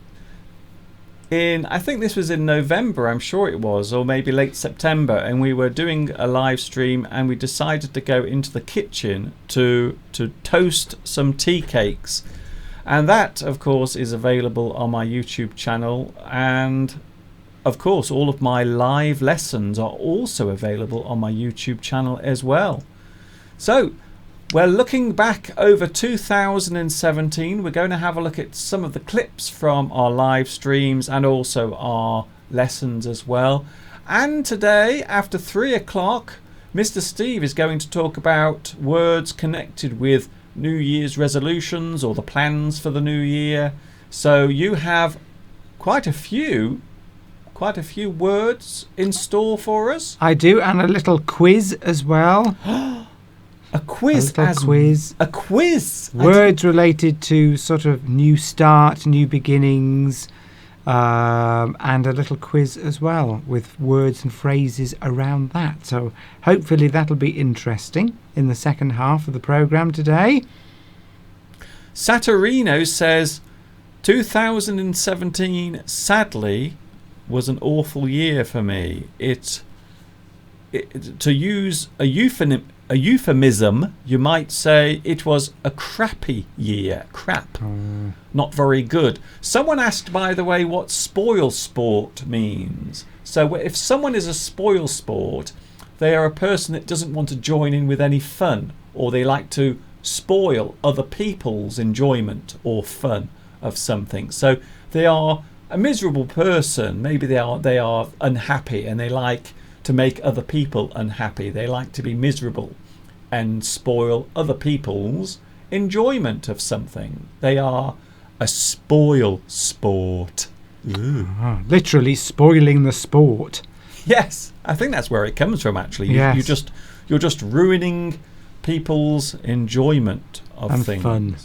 I think this was in November, I'm sure it was, or maybe late September, and we were doing a live stream and we decided to go into the kitchen to toast some tea cakes. And that, of course, is available on my YouTube channel, and of course all of my live lessons are also available on my YouTube channel as well. So we're looking back over 2017. We're going to have a look at some of the clips from our live streams and also our lessons as well. And today, after 3 o'clock, Mr. Steve is going to talk about words connected with New Year's resolutions or the plans for the new year. So you have quite a few words in store for us. I do, and a little quiz as well. A quiz. A quiz. Words related to sort of new start, new beginnings, and a little quiz as well with words and phrases around that. So hopefully that'll be interesting in the second half of the programme today. Saturino says 2017 sadly was an awful year for me. To use a euphemism, you might say it was a crappy year. Crap. Not very good. Someone asked, by the way, what spoil sport means. So if someone is a spoil sport, they are a person that doesn't want to join in with any fun, or they like to spoil other people's enjoyment or fun of something. So they are a miserable person. Maybe they are unhappy and they like to make other people unhappy. They like to be miserable and spoil other people's enjoyment of something. They are a spoil sport. Ooh. Literally spoiling the sport. Yes, I think that's where it comes from. Actually, Yes. you're just ruining people's enjoyment of And things. fun.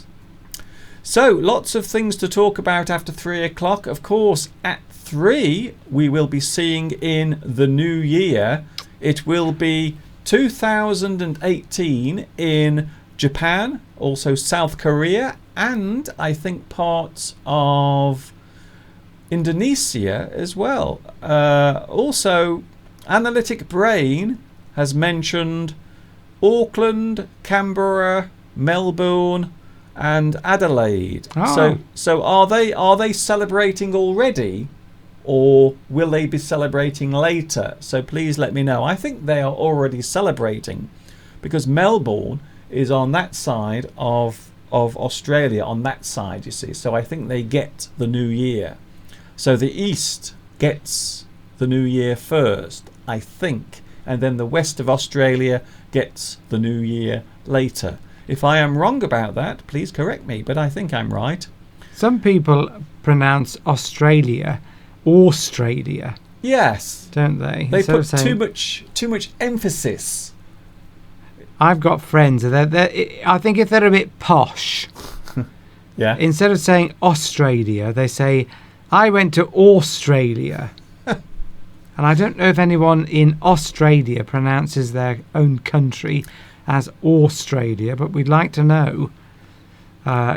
So lots of things to talk about after 3 o'clock. Of course, at 3 we will be seeing in the new year. It will be 2018 in Japan, also South Korea, and I think parts of Indonesia as well. Also, Analytic Brain has mentioned Auckland, Canberra, Melbourne, and Adelaide. Oh. So are they celebrating already, or will they be celebrating later? So please let me know. I think they are already celebrating, because Melbourne is on that side of Australia, on that side, you see. So I think they get the new year. So the east gets the new year first, I think, and then the west of Australia gets the new year later. If I am wrong about that, please correct me, but I think I'm right. Some people pronounce Australia Australia, Yes, don't they? they Instead of put saying- too much emphasis. I've got friends. I think if they're a bit posh, Yeah. instead of saying Australia, they say, I went to Australia. And I don't know if anyone in Australia pronounces their own country as Australia, but we'd like to know.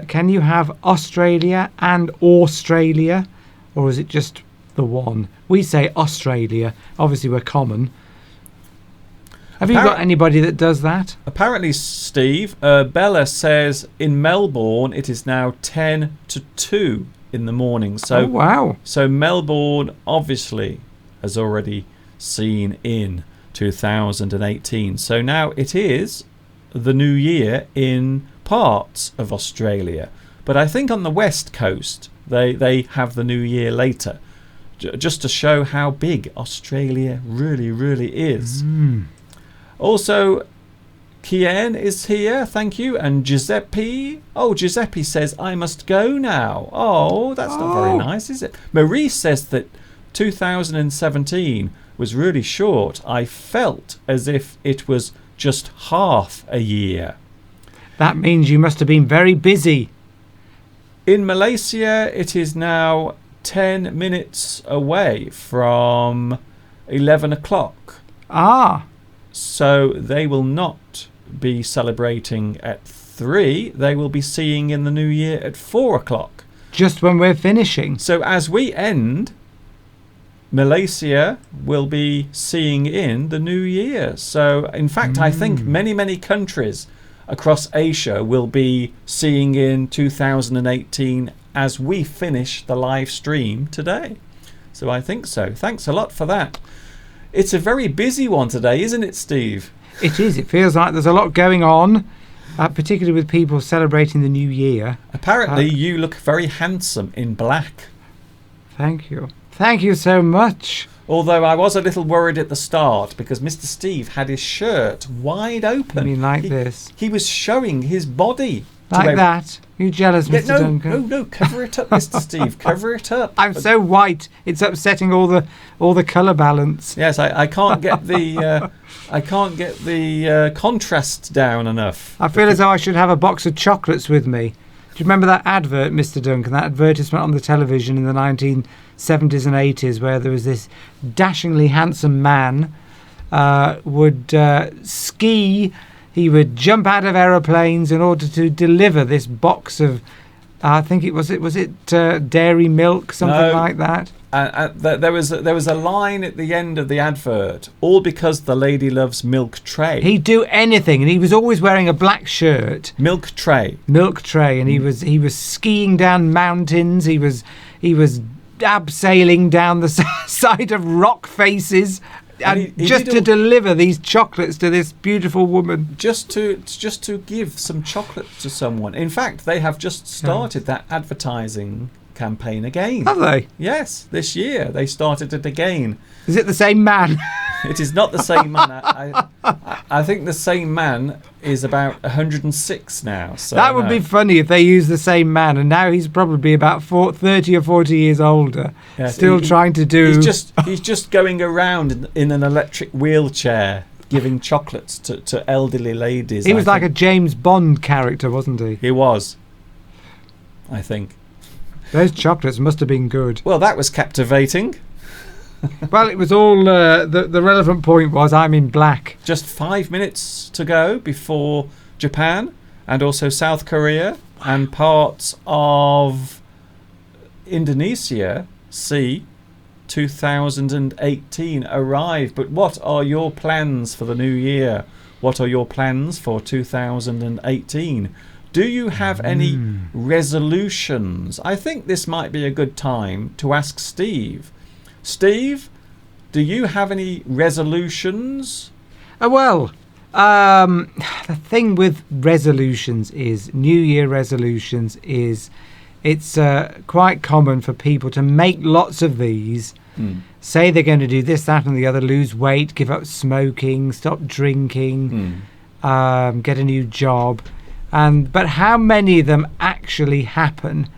Can you have Australia and Australia, or is it just the one? We say Australia. Obviously, we're common. Have you got anybody that does that? Apparently, Steve, Bella says in Melbourne it is now 10 to 2 in the morning. So Oh, wow. So Melbourne obviously has already seen in 2018. So now it is the new year in parts of Australia. But I think on the west coast they have the new year later. Just to show how big Australia really, really is. Also, Kian is here, thank you. And Giuseppe. Oh, Giuseppe says, I must go now. Oh, that's not very nice, is it? Marie says that 2017 was really short. I felt as if it was just half a year. That means you must have been very busy. In Malaysia, it is now 10 minutes away from 11 o'clock. Ah, So they will not be celebrating at 3. They will be seeing in the new year at 4 o'clock. just when we're finishing. So as we end, Malaysia will be seeing in the new year. So in fact, I think many, many countries across Asia will be seeing in 2018 as we finish the live stream today. So I think so. Thanks a lot for that. It's a very busy one today, isn't it, Steve? It is. It feels like there's a lot going on, particularly with people celebrating the new year. Apparently, you look very handsome in black. Thank you. Thank you so much. Although I was a little worried at the start because Mr. Steve had his shirt wide open. I mean, like he, this. He was showing his body. Like that. You jealous, Yeah, Mr. Duncan? no, cover it up, Mr. Steve. Cover it up. I'm so white. It's upsetting all the colour balance. Yes, I can't get the contrast down enough. I feel as though I should have a box of chocolates with me. Do you remember that advert, Mr. Duncan? That advertisement on the television in the 1970s and 80s where there was this dashingly handsome man would ski. He would jump out of aeroplanes in order to deliver this box of, I think it was dairy milk, something No. like that. There was a line at the end of the advert, all because the lady loves milk tray. He'd do anything, and he was always wearing a black shirt, Milk tray. and he was skiing down mountains. He was abseiling down the side of rock faces. And he just did to all- deliver these chocolates to this beautiful woman. Just to give some chocolate to someone. In fact, they have just started that advertising campaign again. Have they? Yes, this year they started it again. Is it the same man? It is not the same man. I think the same man is about 106 now. So That would be funny if they used the same man, and now he's probably about 30 or 40 years older, Yes, still trying to do. He's just going around in an electric wheelchair, giving chocolates to elderly ladies. He was like a James Bond character, wasn't he? He was. I think. Those chocolates must have been good. Well, that was captivating. Well, it was all. The relevant point was I'm in black. Just 5 minutes to go before Japan and also South Korea and parts of Indonesia see 2018 arrive. But what are your plans for the new year? What are your plans for 2018? Do you have any resolutions? I think this might be a good time to ask Steve. Steve, do you have any resolutions? Well, the thing with resolutions is New Year resolutions is it's quite common for people to make lots of these. Say they're going to do this, that, and the other, lose weight, give up smoking, stop drinking, get a new job. But how many of them actually happen?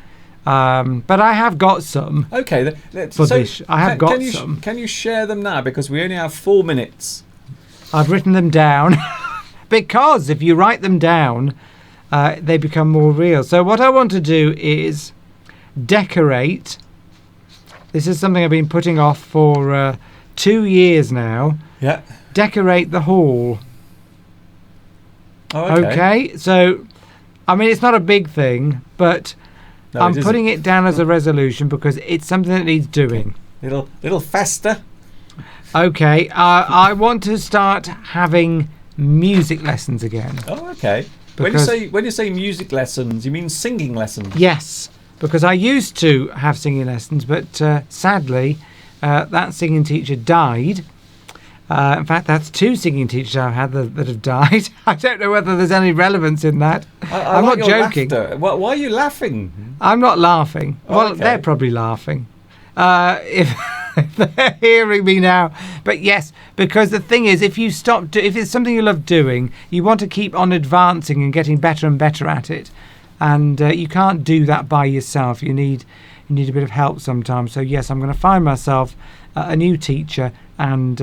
But I have got some. Okay, I have got some. Can you share them now? Because we only have 4 minutes. I've written them down. Because if you write them down, they become more real. So what I want to do is decorate. This is something I've been putting off for 2 years now. Yeah. Decorate the hall. Oh, okay. So, I mean, it's not a big thing, but No, I'm it putting it down as a resolution because it's something that needs doing. Little faster. Okay, I want to start having music lessons again. Oh, okay. When you say music lessons, you mean singing lessons? Yes, because I used to have singing lessons, but sadly, that singing teacher died. In fact, that's 2 singing teachers I've had that have died. I don't know whether there's any relevance in that. I'm like not your joking. Laughter. Why are you laughing? I'm not laughing. Oh, Well, okay. they're probably laughing. If they're hearing me now. But yes, because the thing is, if it's something you love doing, you want to keep on advancing and getting better and better at it. And you can't do that by yourself. You need a bit of help sometimes. So yes, I'm going to find myself a new teacher and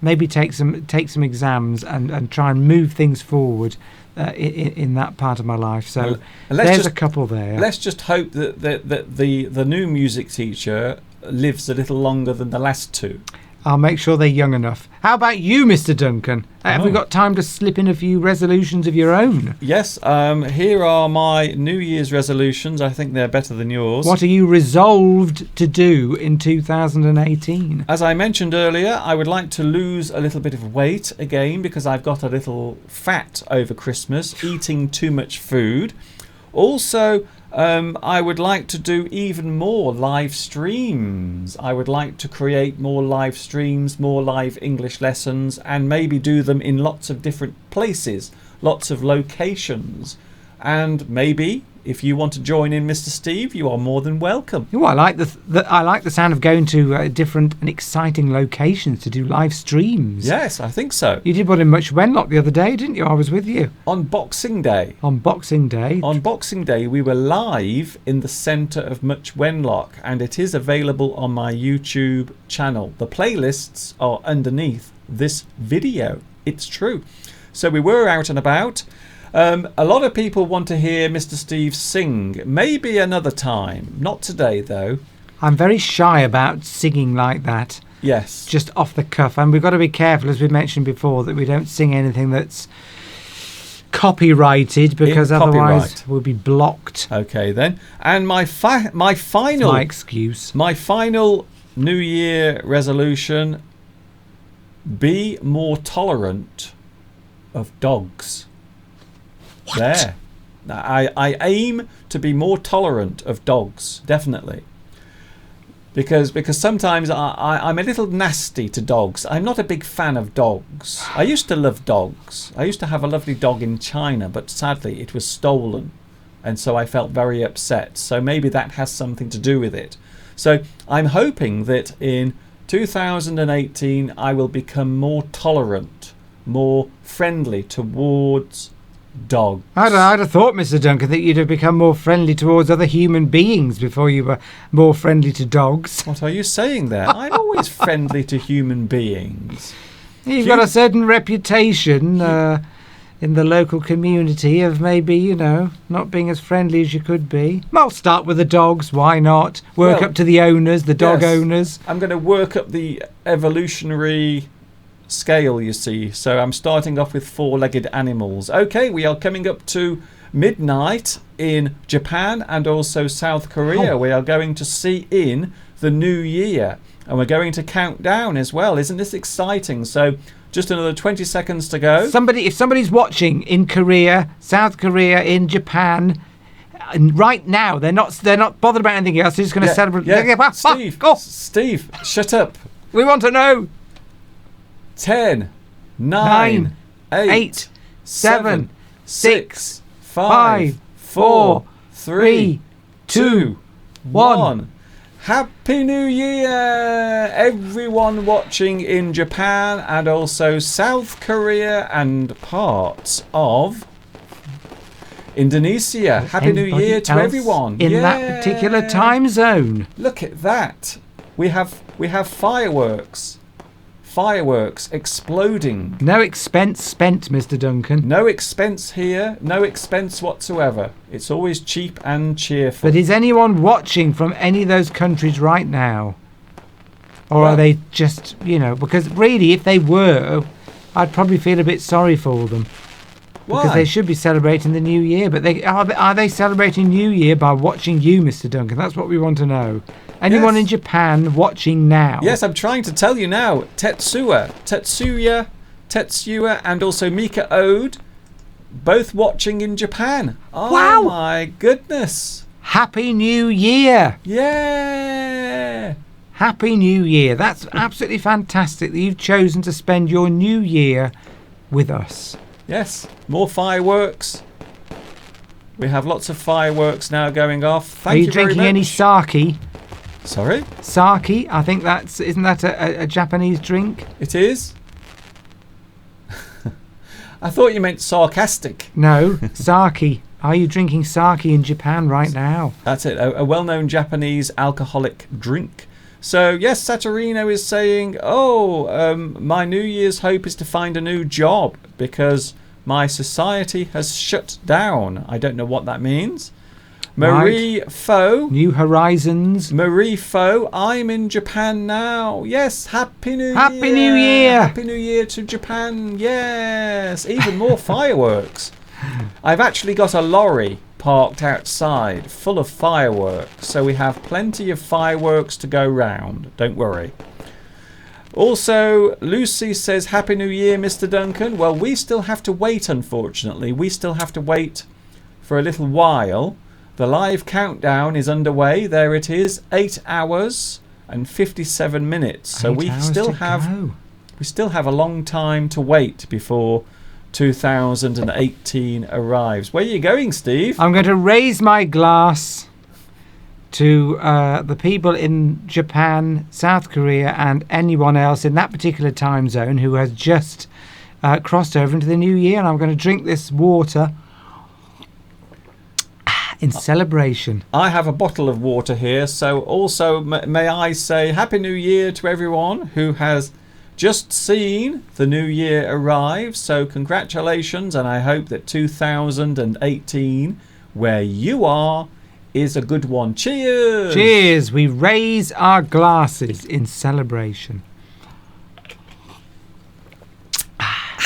maybe take some exams and try and move things forward in that part of my life. So there's a couple there. Let's just hope that the new music teacher lives a little longer than the last 2. I'll make sure they're young enough. How about you, Mr. Duncan? Have we got time to slip in a few resolutions of your own? Yes, here are my New Year's resolutions. I think they're better than yours. What are you resolved to do in 2018? As I mentioned earlier, I would like to lose a little bit of weight again because I've got a little fat over Christmas, eating too much food. Also, I would like to do even more live streams. I would like to create more live streams, more live English lessons, and maybe do them in lots of different places, lots of locations. And maybe if you want to join in, Mr. Steve, you are more than welcome. Oh, I like the sound of going to different and exciting locations to do live streams. Yes, I think so. You did one in Much Wenlock the other day, didn't you? I was with you. On Boxing Day. On Boxing Day. On Boxing Day, we were live in the centre of Much Wenlock, and it is available on my YouTube channel. The playlists are underneath this video. It's true. So we were out and about. A lot of people want to hear Mr. Steve sing. Maybe another time. Not today, though. I'm very shy about singing like that. Yes. Just off the cuff. And we've got to be careful, as we mentioned before, that we don't sing anything that's copyrighted, because otherwise we'll be blocked. Okay, then. And my final... My excuse. My final New Year resolution: be more tolerant of dogs. What? There. I aim to be more tolerant of dogs, definitely. Because sometimes I'm a little nasty to dogs. I'm not a big fan of dogs. I used to love dogs. I used to have a lovely dog in China, but sadly it was stolen. And so I felt very upset. So maybe that has something to do with it. So I'm hoping that in 2018, I will become more tolerant, more friendly towards dogs. I'd have thought, Mr. Duncan, that you'd have become more friendly towards other human beings before you were more friendly to dogs. What are you saying there? I'm always friendly to human beings. You've got a certain reputation in the local community of maybe, not being as friendly as you could be. I'll start with the dogs, why not? Work Well, up to the owners, the dog yes. owners. I'm going to work up the evolutionary scale, you see. So I'm starting off with four-legged animals. Okay, we are coming up to midnight in Japan and also South Korea. We are going to see in the new year. And we're going to count down as well. Isn't this exciting? So just another 20 seconds to go. If somebody's watching in Korea, South Korea, in Japan, and right now they're not bothered about anything else. They're just going to celebrate. Yeah. Steve, Go. Steve, shut up. We want to know. 10, 9, 8, 7, 6, 5, 4, 3, 2, 1. Happy New Year, everyone watching in Japan and also South Korea and parts of Indonesia. Happy New Anybody Year to else everyone. in that particular time zone. Look at that. We have fireworks. Fireworks exploding. No expense spent, Mr. Duncan. No expense here, no expense whatsoever. It's always cheap and cheerful. But is anyone watching from any of those countries right now? Or Well- are they just, because really, if they were, I'd probably feel a bit sorry for them. Because Why? they should be celebrating the New Year. But are they celebrating New Year by watching you, Mr. Duncan? That's what we want to know. Anyone Yes. in Japan watching now? Yes, I'm trying to tell you now. Tetsuya, and also Mika Ode, both watching in Japan. Oh Wow. my goodness. Happy New Year! Yeah. Happy New Year. That's absolutely fantastic that you've chosen to spend your New Year with us. Yes, more fireworks. We have lots of fireworks now going off. Thank Are you very drinking any much. sake? Sorry? Sake? I think isn't that a Japanese drink? It is? I thought you meant sarcastic. No, sake. Are you drinking sake in Japan right now? That's it, a well-known Japanese alcoholic drink. So, yes, Saturino is saying, my New Year's hope is to find a new job because my society has shut down. I don't know what that means. Marie Foe. New Horizons. Marie Foe, I'm in Japan now. Yes, Happy New Year. Happy New Year. Happy New Year to Japan. Yes, even more fireworks. I've actually got a lorry parked outside full of fireworks, so we have plenty of fireworks to go round. Don't worry. Also, Lucy says, Happy New Year, Mr. Duncan. Well, we still have to wait, unfortunately. We still have to wait for a little while. The live countdown is underway. There it is, 8 hours and 57 minutes. So 8 we hours still to have go. we still have a long time to wait before 2018 arrives. Where are you going, Steve? I'm going to raise my glass to the people in Japan, South Korea, and anyone else in that particular time zone who has just crossed over into the new year. And I'm going to drink this water in celebration. I have a bottle of water here, so also may I say Happy New Year to everyone who has just seen the new year arrive. So congratulations, and I hope that 2018, where you are, is a good one. Cheers! Cheers! We raise our glasses in celebration.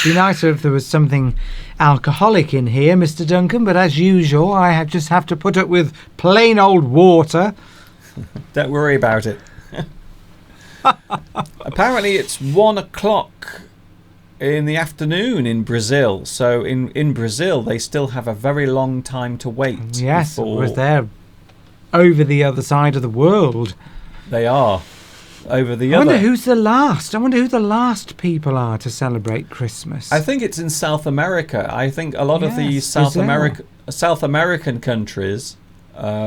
Be nicer if there was something alcoholic in here, Mr. Duncan, but as usual, I just have to put up with plain old water. Don't worry about it. Apparently it's 1 o'clock in the afternoon in Brazil. So in Brazil, they still have a very long time to wait. Yes, it before was there over the other side of the world. They are over the I other. wonder who's the last. I wonder who the last people are to celebrate Christmas. I think it's in South America. I think a lot of the Yes, Brazil. South American countries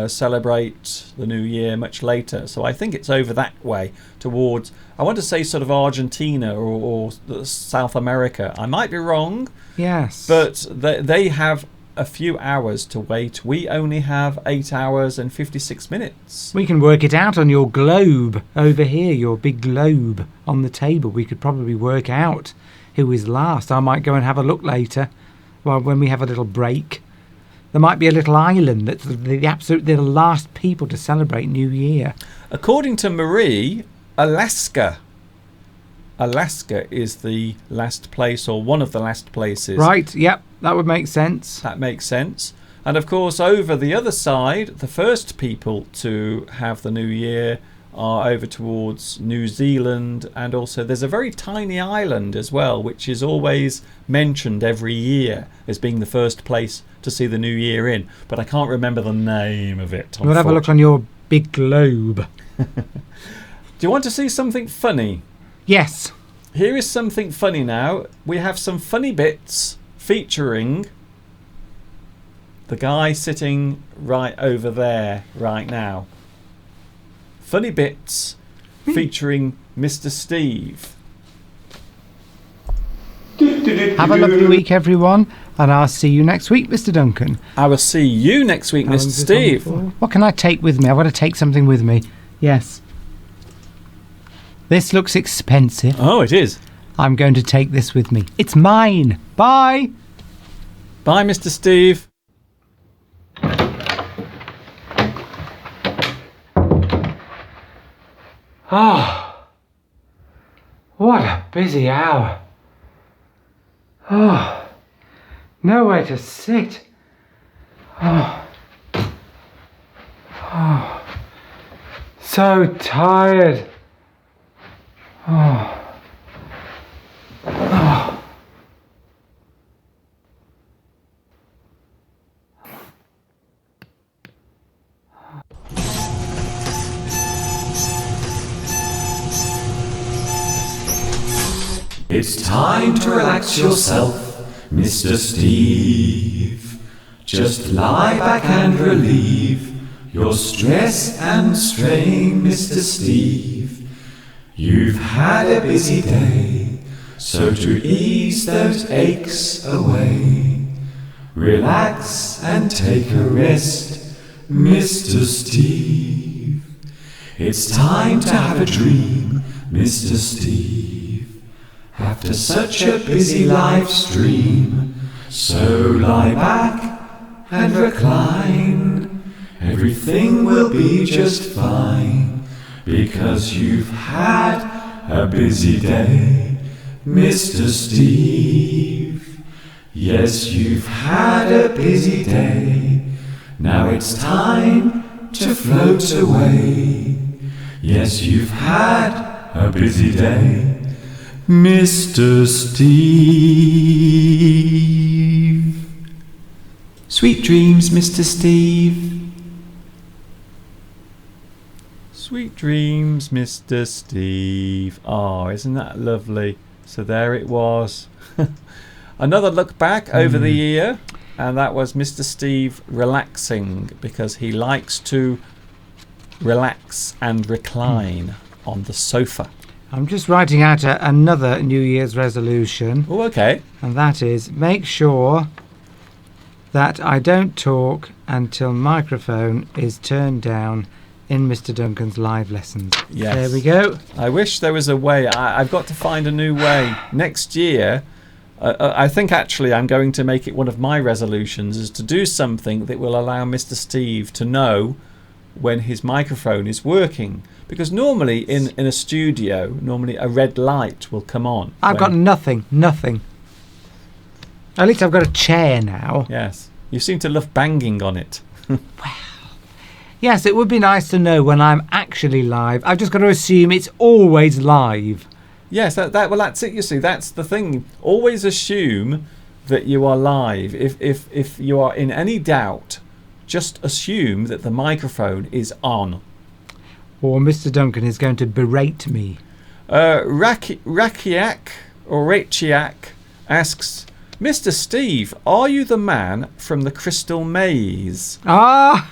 celebrate the New Year much later. So I think it's over that way towards, I want to say sort of Argentina or South America. I might be wrong. Yes. But they have a few hours to wait. We only have 8 hours and 56 minutes. We can work it out on your globe over here, your big globe on the table. We could probably work out who is last. I might go and have a look later, well, when we have a little break. There might be a little island that's the last people to celebrate New Year. According to Marie, Alaska is the last place, or one of the last places. Right, yep, that would make sense. That makes sense. And of course, over the other side, the first people to have the New Year are over towards New Zealand, and also there's a very tiny island as well, which is always mentioned every year as being the first place to see the New Year in. But I can't remember the name of it. We'll have a look on your big globe. Do you want to see something funny? Yes. Here is something funny now. We have some funny bits featuring the guy sitting right over there right now. Funny bits featuring Mr. Steve. Have a lovely week, everyone, and I'll see you next week, Mr. Duncan. I will see you next week, Mr. Steve. What can I take with me? I've got to take something with me. Yes. This looks expensive. Oh, it is. I'm going to take this with me. It's mine. Bye. Bye, Mr. Steve. Oh, what a busy hour. Oh, nowhere to sit. Oh, so tired. Oh. It's time to relax yourself, Mr. Steve. Just lie back and relieve your stress and strain, Mr. Steve. You've had a busy day, so to ease those aches away, relax and take a rest, Mr. Steve. It's time to have a dream, Mr. Steve. After such a busy live stream, so lie back and recline. Everything will be just fine, because you've had a busy day, Mr. Steve. Yes, you've had a busy day. Now it's time to float away. Yes, you've had a busy day, Mr. Steve. Sweet dreams, Mr. Steve. Sweet dreams, Mr. Steve. Oh, isn't that lovely? So there it was. Another look back over the year, and that was Mr. Steve relaxing, because he likes to relax and recline on the sofa. I'm just writing out another New Year's resolution, Oh, okay. and that is make sure that I don't talk until microphone is turned down in Mr. Duncan's live lessons. Yes. There we go. I wish there was a way. I've got to find a new way. Next year, I think actually I'm going to make it one of my resolutions is to do something that will allow Mr. Steve to know when his microphone is working. Because normally in a studio, normally a red light will come on. I've got nothing. At least I've got a chair now. Yes. You seem to love banging on it. Yes, it would be nice to know when I'm actually live. I've just got to assume it's always live. Yes, well, that's it. You see, that's the thing. Always assume that you are live. If you are in any doubt, just assume that the microphone is on. Or Mr. Duncan is going to berate me. Rakiak or Rachiak asks, Mr. Steve, are you the man from the Crystal Maze? I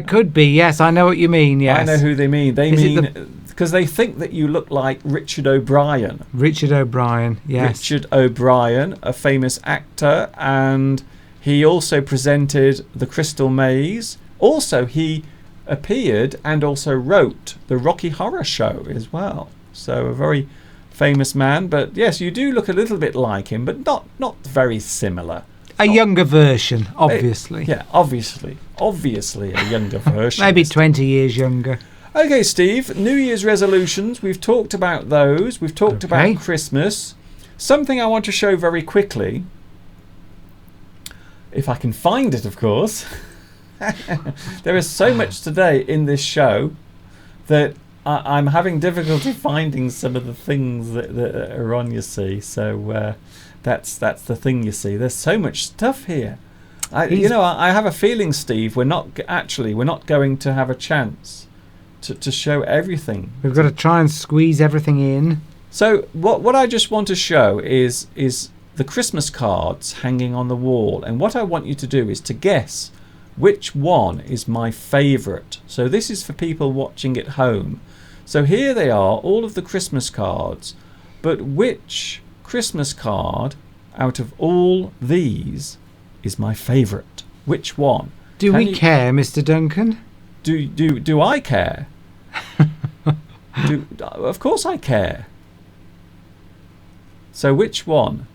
could be. Yes, I know what you mean. Yes, I know who they mean. They Is it mean because they think that you look like Richard O'Brien. Richard O'Brien. Yes, Richard O'Brien, a famous actor, and he also presented the Crystal Maze. Also, he appeared and also wrote the Rocky Horror Show as well. So a very famous man. But yes, you do look a little bit like him, but not very similar. a younger version, obviously. Yeah, obviously a younger version. Maybe 20 years younger. Okay, Steve, New Year's resolutions. We've talked about those. We've talked about Christmas. Something I want to show very quickly, if I can find it, of course. There is so much today in this show that I'm having difficulty finding some of the things that are on, you see. So that's the thing, you see. There's so much stuff here. I have a feeling, Steve, we're not going to have a chance to show everything. We've got to try and squeeze everything in. So what I just want to show is the Christmas cards hanging on the wall, and what I want you to do is to guess which one is my favourite. So this is for people watching at home. So here they are, all of the Christmas cards, but which Christmas card out of all these is my favourite? Which one? Do we care, Mr. Duncan? Do I care? Of course I care. So which one?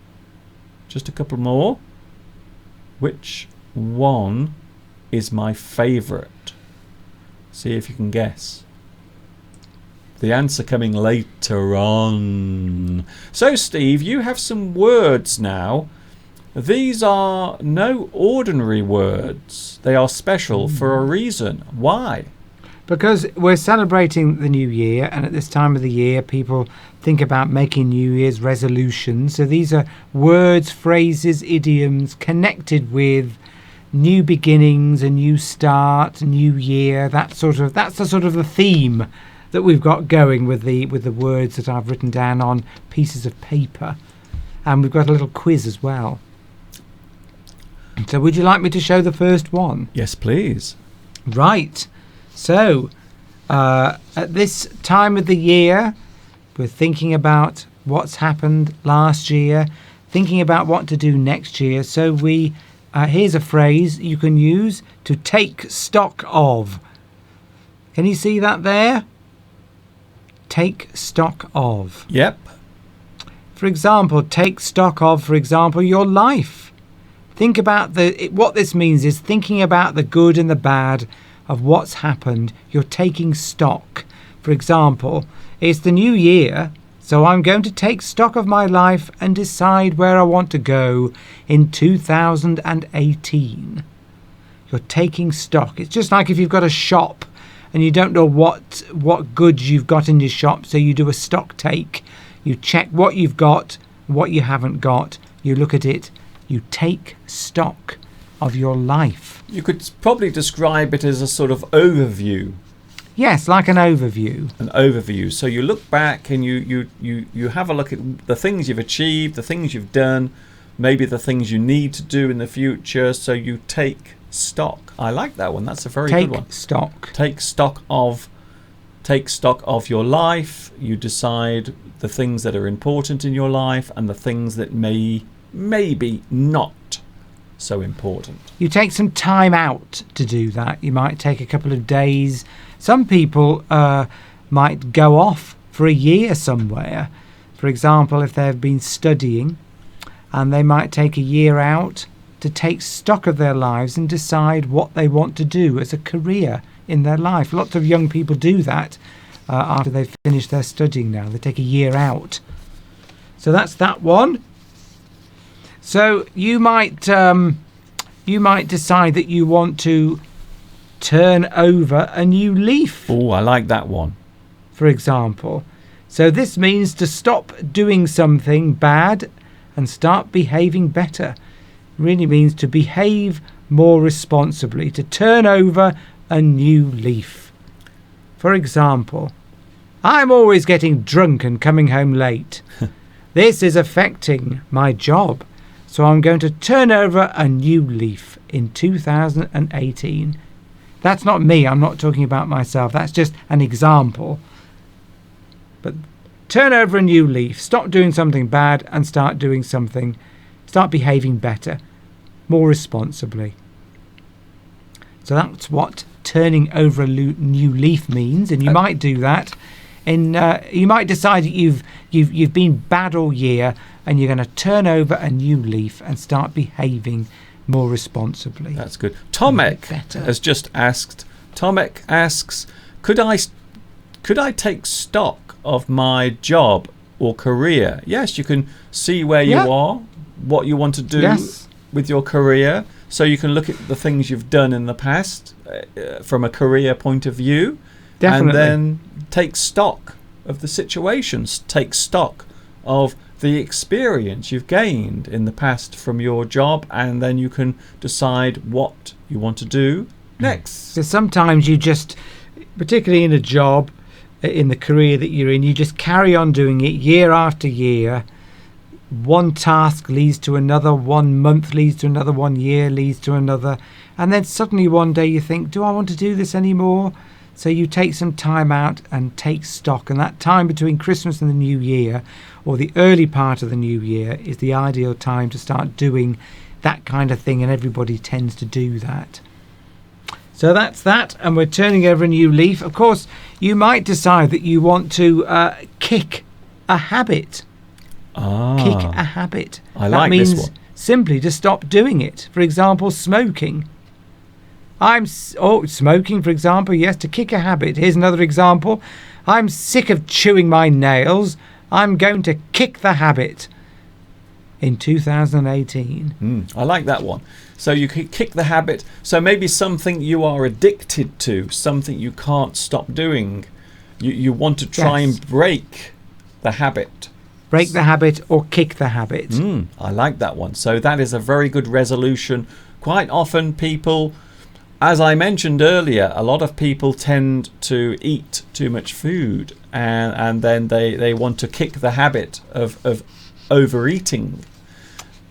Just a couple more. Which one is my favourite? See if you can guess. The answer coming later on. So Steve, you have some words now. These are no ordinary words. They are special for a reason. Why? Because we're celebrating the new year, and at this time of the year people think about making New Year's resolutions. So these are words, phrases, idioms connected with new beginnings, a new start, new year. That's the sort of the theme that we've got going with the words that I've written down on pieces of paper. And we've got a little quiz as well. So would you like me to show the first one? Yes, please. Right. So, at this time of the year, we're thinking about what's happened last year, thinking about what to do next year. So here's a phrase you can use to take stock of. Can you see that there? Take stock of. Yep. For example, take stock of, for example, your life. Think about what this means is thinking about the good and the bad of what's happened. You're taking stock. For example, it's the new year, so I'm going to take stock of my life and decide where I want to go in 2018. You're taking stock. It's just like if you've got a shop and you don't know what goods you've got in your shop, so you do a stock take. You check what you've got, what you haven't got. You look at it. You take stock of your life. You could probably describe it as a sort of overview. Yes, like an overview. An overview. So you look back and you have a look at the things you've achieved, the things you've done, maybe the things you need to do in the future. So you take stock. I like that one. That's a very good one. Take stock. Take stock of your life. You decide the things that are important in your life and the things that maybe not so important. You take some time out to do that. You might take a couple of days. Some people might go off for a year somewhere. For example, if they've been studying, and they might take a year out to take stock of their lives and decide what they want to do as a career in their life. Lots of young people do that after they've finished their studying now. They take a year out. So that's that one. So you might decide that you want to turn over a new leaf. Oh, I like that one. For example. So this means to stop doing something bad and start behaving better. Really means to behave more responsibly, to turn over a new leaf. For example, I'm always getting drunk and coming home late. This is affecting my job. So I'm going to turn over a new leaf in 2018. That's not me. I'm not talking about myself. That's just an example. But turn over a new leaf. Stop doing something bad and start behaving better, more responsibly. So that's what turning over a new leaf means, and you might do that. You might decide that you've been bad all year, and you're going to turn over a new leaf and start behaving more responsibly. That's good. Tomek Better. has just asked. Tomek asks, could I take stock of my job or career? Yes, you can see where you are, what you want to do with your career. So you can look at the things you've done in the past from a career point of view. Definitely. And then take stock of the situations, take stock of the experience you've gained in the past from your job, and then you can decide what you want to do next. So sometimes you just, particularly in a job, in the career that you're in, you just carry on doing it year after year. One task leads to another, 1 month leads to another, 1 year leads to another, and then suddenly one day you think, do I want to do this anymore? So you take some time out and take stock, and that time between Christmas and the New Year, or the early part of the New Year, is the ideal time to start doing that kind of thing, and everybody tends to do that. So that's that, and we're turning over a new leaf. Of course, you might decide that you want to kick a habit. Kick a habit. I like this one. That means simply to stop doing it. For example, smoking. Smoking, for example, yes, to kick a habit. Here's another example. I'm sick of chewing my nails. I'm going to kick the habit in 2018. I like that one. So you could kick the habit. So maybe something you are addicted to, something you can't stop doing. You want to try and break the habit. Break the habit or kick the habit. I like that one. So that is a very good resolution. Quite often people, as I mentioned earlier, a lot of people tend to eat too much food, and then they want to kick the habit of overeating.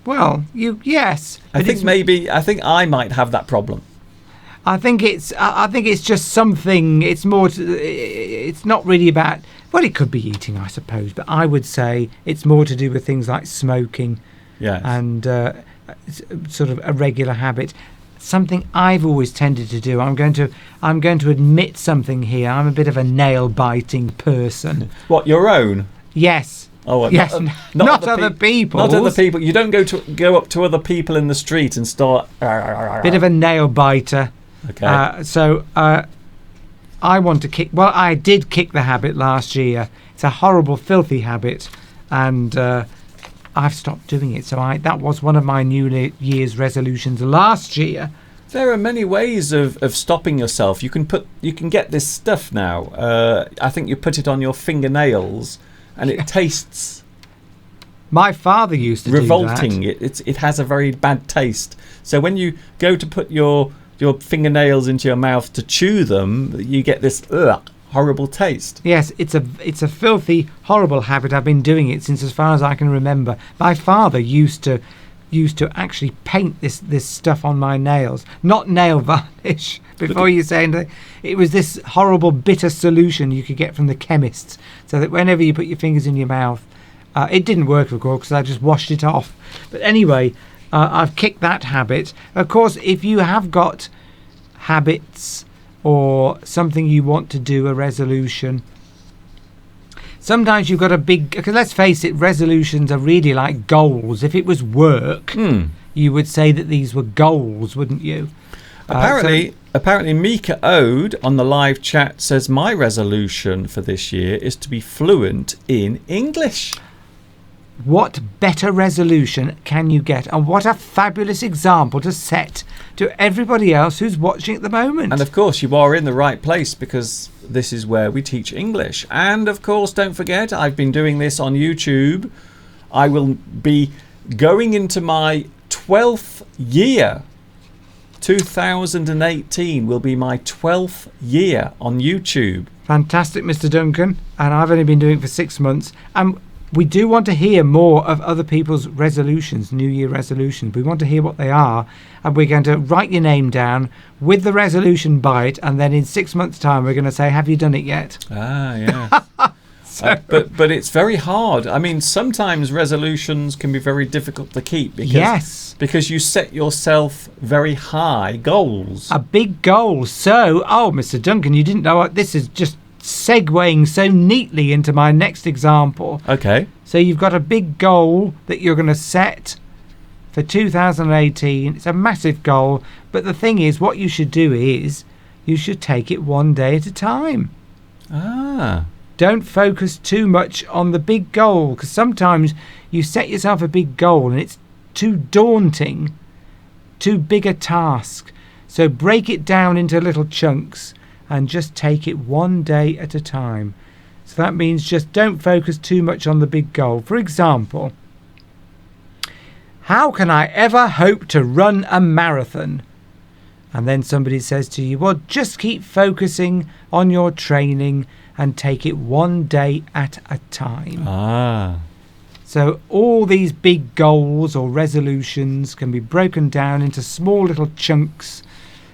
Well, yes. I think I might have that problem. I think it's just something. It's more. It's not really about. Well, it could be eating, I suppose, but I would say it's more to do with things like smoking, and sort of a regular habit. Something I've always tended to do. I'm going to admit something here. I'm a bit of a nail biting person. What, your own? Yes. Oh, well, yes. Not other people. Not other people. You don't go up to other people in the street and start. Bit of a nail biter. Okay. So I want to kick. Well, I did kick the habit last year. It's a horrible, filthy habit, and I've stopped doing it. So that was one of my New Year's resolutions last year. There are many ways of stopping yourself. You can get this stuff now. I think you put it on your fingernails, and it tastes. My father used to revolting. do that. It has a very bad taste. So when you go to put your fingernails into your mouth to chew them, you get this horrible taste. Yes, it's a filthy, horrible habit. I've been doing it since as far as I can remember. My father used to actually paint this stuff on my nails, not nail varnish. Before you say anything, it was this horrible bitter solution you could get from the chemists, so that whenever you put your fingers in your mouth, it didn't work, of course, because I just washed it off. But anyway, I've kicked that habit. Of course, if you have got habits or something you want to do, a resolution, sometimes you've got a big, because let's face it, resolutions are really like goals. If it was work, you would say that these were goals, wouldn't you? Apparently Mika Ode on the live chat says my resolution for this year is to be fluent in English. What better resolution can you get? And what a fabulous example to set to everybody else who's watching at the moment. And of course you are in the right place, because this is where we teach English. And of course, don't forget, I've been doing this on YouTube. I will be going into my 12th year. 2018 will be my 12th year on YouTube. Fantastic, Mr. Duncan. And I've only been doing it for 6 months. And we do want to hear more of other people's resolutions, New Year resolutions. We want to hear what they are, and we're going to write your name down with the resolution by it, and then in 6 months' time we're going to say, have you done it yet? Ah, yeah. But it's very hard. I mean, sometimes resolutions can be very difficult to keep because you set yourself very high goals. A big goal. So, Mr. Duncan, you didn't know what this is just segueing so neatly into my next example. Okay. So you've got a big goal that you're going to set for 2018. It's a massive goal, but the thing is, what you should do is you should take it one day at a time. Ah. Don't focus too much on the big goal, because sometimes you set yourself a big goal and it's too daunting, too big a task. So break it down into little chunks and just take it one day at a time. So that means just don't focus too much on the big goal. For example, how can I ever hope to run a marathon? And then somebody says to you, well, just keep focusing on your training and take it one day at a time. Ah. So all these big goals or resolutions can be broken down into small little chunks,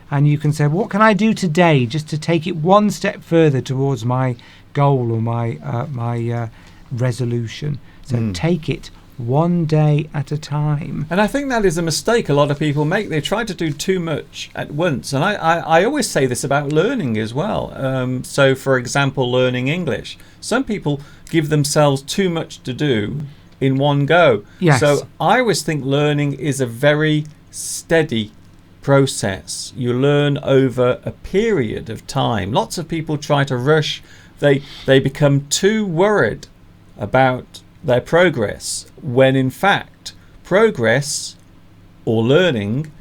and you can say, what can I do today just to take it one step further towards my goal or my resolution. So take it one day at a time. And I think that is a mistake a lot of people make. They try to do too much at once. And I always say this about learning as well. So, for example, learning English. Some people give themselves too much to do in one go. Yes. So I always think learning is a very steady process. You learn over a period of time. Lots of people try to rush. They become too worried about their progress, when in fact progress or learning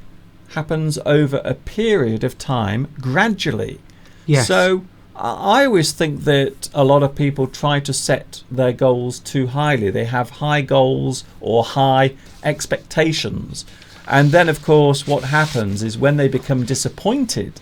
happens over a period of time gradually. Yes. So I always think that a lot of people try to set their goals too highly. They have high goals or high expectations, and then of course what happens is when they become disappointed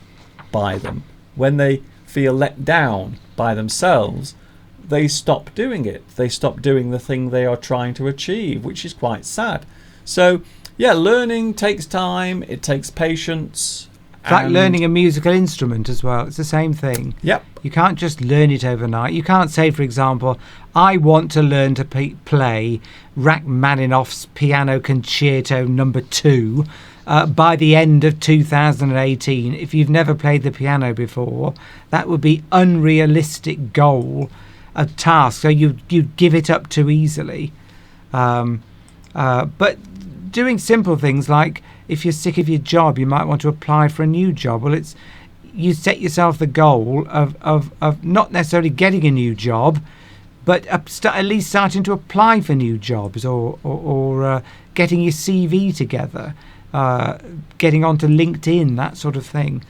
by them, when they feel let down by themselves, they stop doing it. They stop doing the thing they are trying to achieve, which is quite sad. So, yeah, learning takes time. It takes patience. It's like learning a musical instrument as well. It's the same thing. Yep. You can't just learn it overnight. You can't say, for example, I want to learn to play Rachmaninoff's Piano Concerto No. 2 by the end of 2018. If you've never played the piano before, that would be unrealistic goal. A task, so you give it up too easily. But doing simple things like, if you're sick of your job, you might want to apply for a new job. Well, it's you set yourself the goal of not necessarily getting a new job, but at least starting to apply for new jobs, or getting your CV together, getting onto LinkedIn, that sort of thing.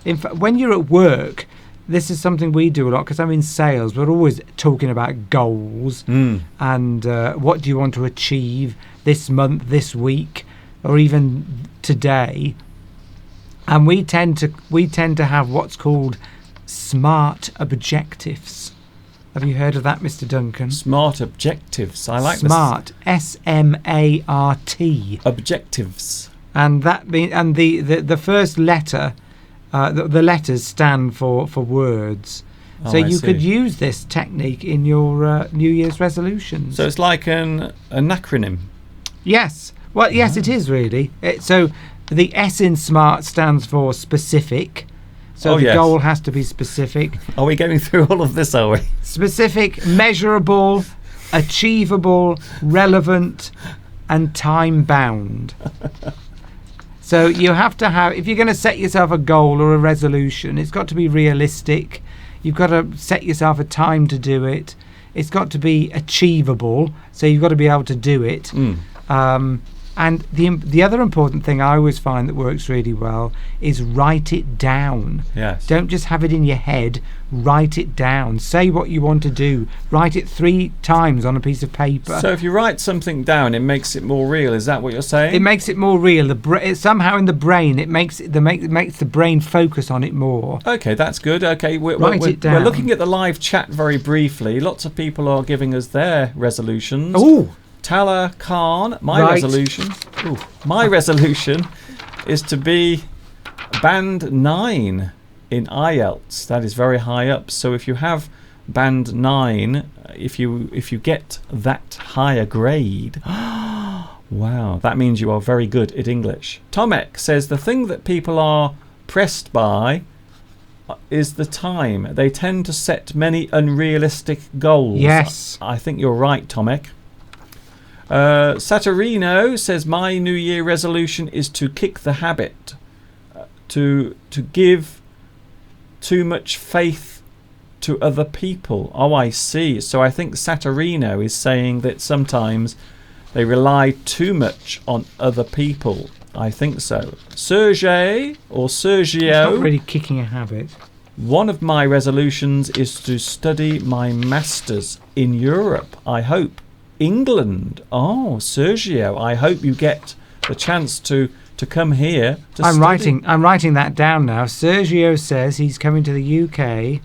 In fact, when you're at work, this is something we do a lot because I'm in sales. We're always talking about goals and what do you want to achieve this month, this week, or even today. And we tend to have what's called SMART objectives. Have you heard of that, Mr. Duncan? SMART objectives. I like SMART. SMART. Objectives. And that mean the first letter. The letters stand for words. So you could use this technique in your New Year's resolutions. So it's like an acronym. Yes. Well, yes, it is really. So the S in SMART stands for specific. So the goal has to be specific. Are we going through all of this, are we? Specific, measurable, achievable, relevant, and time-bound. So you have to have, if you're going to set yourself a goal or a resolution, it's got to be realistic. You've got to set yourself a time to do it. It's got to be achievable, so you've got to be able to do it. And And the other important thing I always find that works really well is write it down. Yes. Don't just have it in your head. Write it down. Say what you want to do. Write it 3 times on a piece of paper. So if you write something down, it makes it more real. Is that what you're saying? It makes it more real. Somehow in the brain, it makes the brain focus on it more. Okay, that's good. Okay, Write it down. we're looking at the live chat very briefly. Lots of people are giving us their resolutions. Oh, Tala Khan, my Right. resolution. Ooh, my resolution is to be band 9 in IELTS. That is very high up. So if you have band 9, if you get that higher grade, wow, that means you are very good at English. Tomek says the thing that people are pressed by is the time. They tend to set many unrealistic goals. yes. I think you're right, Tomek. Saturino says my New Year resolution is to kick the habit, to give too much faith to other people. Oh, I see. So I think Saturino is saying that sometimes they rely too much on other people. I think so. Sergey or It's Sergio. not really kicking a habit. One of my resolutions is to study my masters in Europe. I hope England. Oh, Sergio, I hope you get the chance to come here to I'm study. writing that down now. Sergio says he's coming to the UK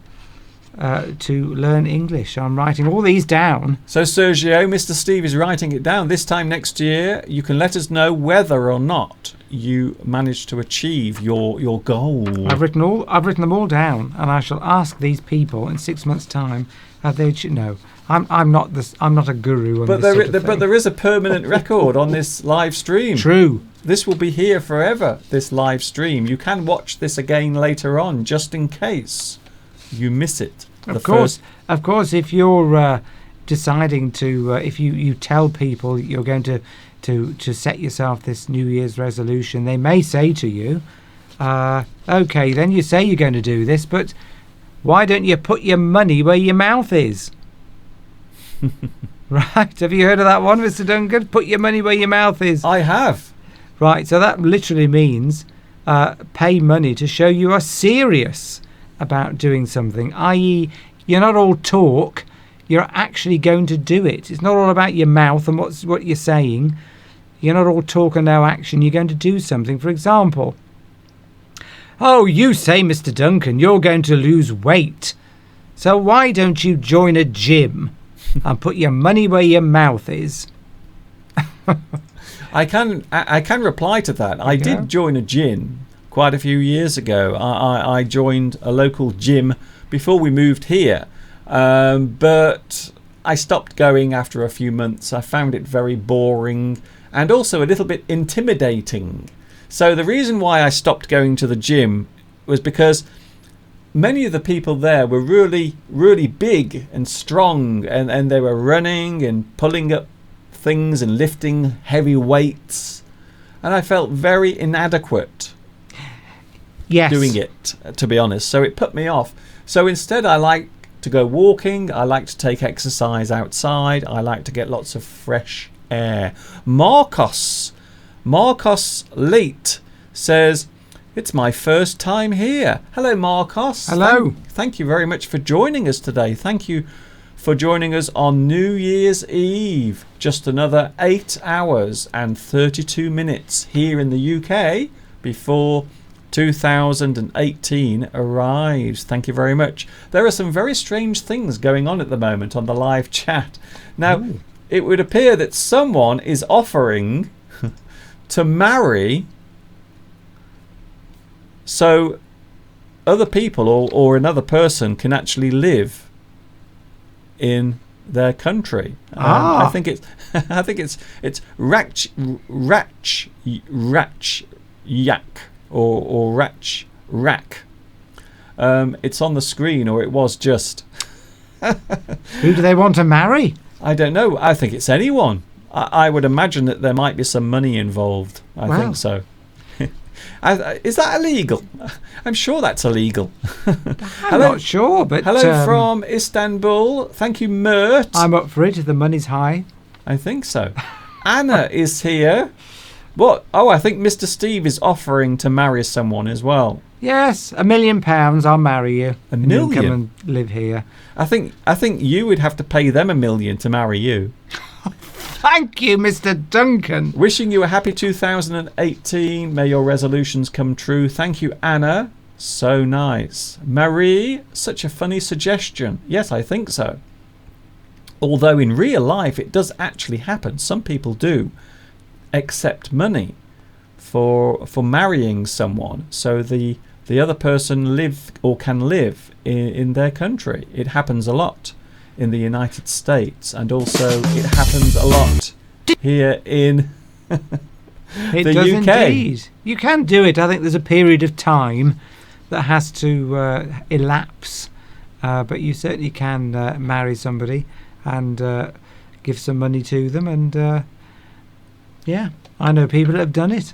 to learn English. I'm writing all these down. So Sergio, Mr. Steve is writing it down. This time next year, you can let us know whether or not you managed to achieve your goal. I've written them all down, and I shall ask these people in 6 months' time how they should know. I'm not a guru on But this sort of thing. there is a permanent record on this live stream. True. This will be here forever, this live stream. You can watch this again later on, just in case you miss it. Of course, if you're deciding to, if you tell people you're going to set yourself this New Year's resolution, they may say to you, okay, then you say you're going to do this, but why don't you put your money where your mouth is? Right, have you heard of that one, Mr. Duncan? Put your money where your mouth is. I have. Right, so that literally means pay money to show you are serious about doing something, i.e. you're not all talk, you're actually going to do it. It's not all about your mouth and what you're saying. You're not all talk and no action, you're going to do something. For example, oh, you say, Mr. Duncan, you're going to lose weight, so why don't you join a gym and put your money where your mouth is? I can reply to that. I did join a gym quite a few years ago. I joined a local gym before we moved here, but I stopped going after a few months. I found it very boring and also a little bit intimidating. So the reason why I stopped going to the gym was because many of the people there were really, really big and strong, and they were running and pulling up things and lifting heavy weights, and I felt very inadequate doing it, to be honest. So it put me off. So instead, I like to go walking. I like to take exercise outside. I like to get lots of fresh air. Marcos Late says, it's my first time here. Hello, Marcos. Hello. Thank you very much for joining us today. Thank you for joining us on New Year's Eve. Just another 8 hours and 32 minutes here in the UK before 2018 arrives. Thank you very much. There are some very strange things going on at the moment on the live chat. Now, it would appear that someone is offering to marry so other people or another person can actually live in their country. I think it's Ratch Yak or Ratch Rack. It's on the screen, or it was just. Who do they want to marry? I don't know. I think it's anyone. I would imagine that there might be some money involved. I think so. Is that illegal? I'm sure that's illegal. I'm not sure, but hello from Istanbul. Thank you, Mert. I'm up for it if the money's high. I think so. Anna is here. What? Oh, I think Mr. Steve is offering to marry someone as well. Yes, £1 million. I'll marry you. A and you'll million? come and live here. I think you would have to pay them $1 million to marry you. Thank you, Mr. Duncan. Wishing you a happy 2018. May your resolutions come true. Thank you, Anna. So nice. Marie, such a funny suggestion. Yes, I think so. Although in real life it does actually happen. Some people do accept money for marrying someone, so the other person can live in their country. It happens a lot in the United States, and also it happens a lot here in It the does UK. indeed. You can do it. I think there's a period of time that has to elapse, but you certainly can marry somebody and give some money to them, and yeah, I know people that have done it.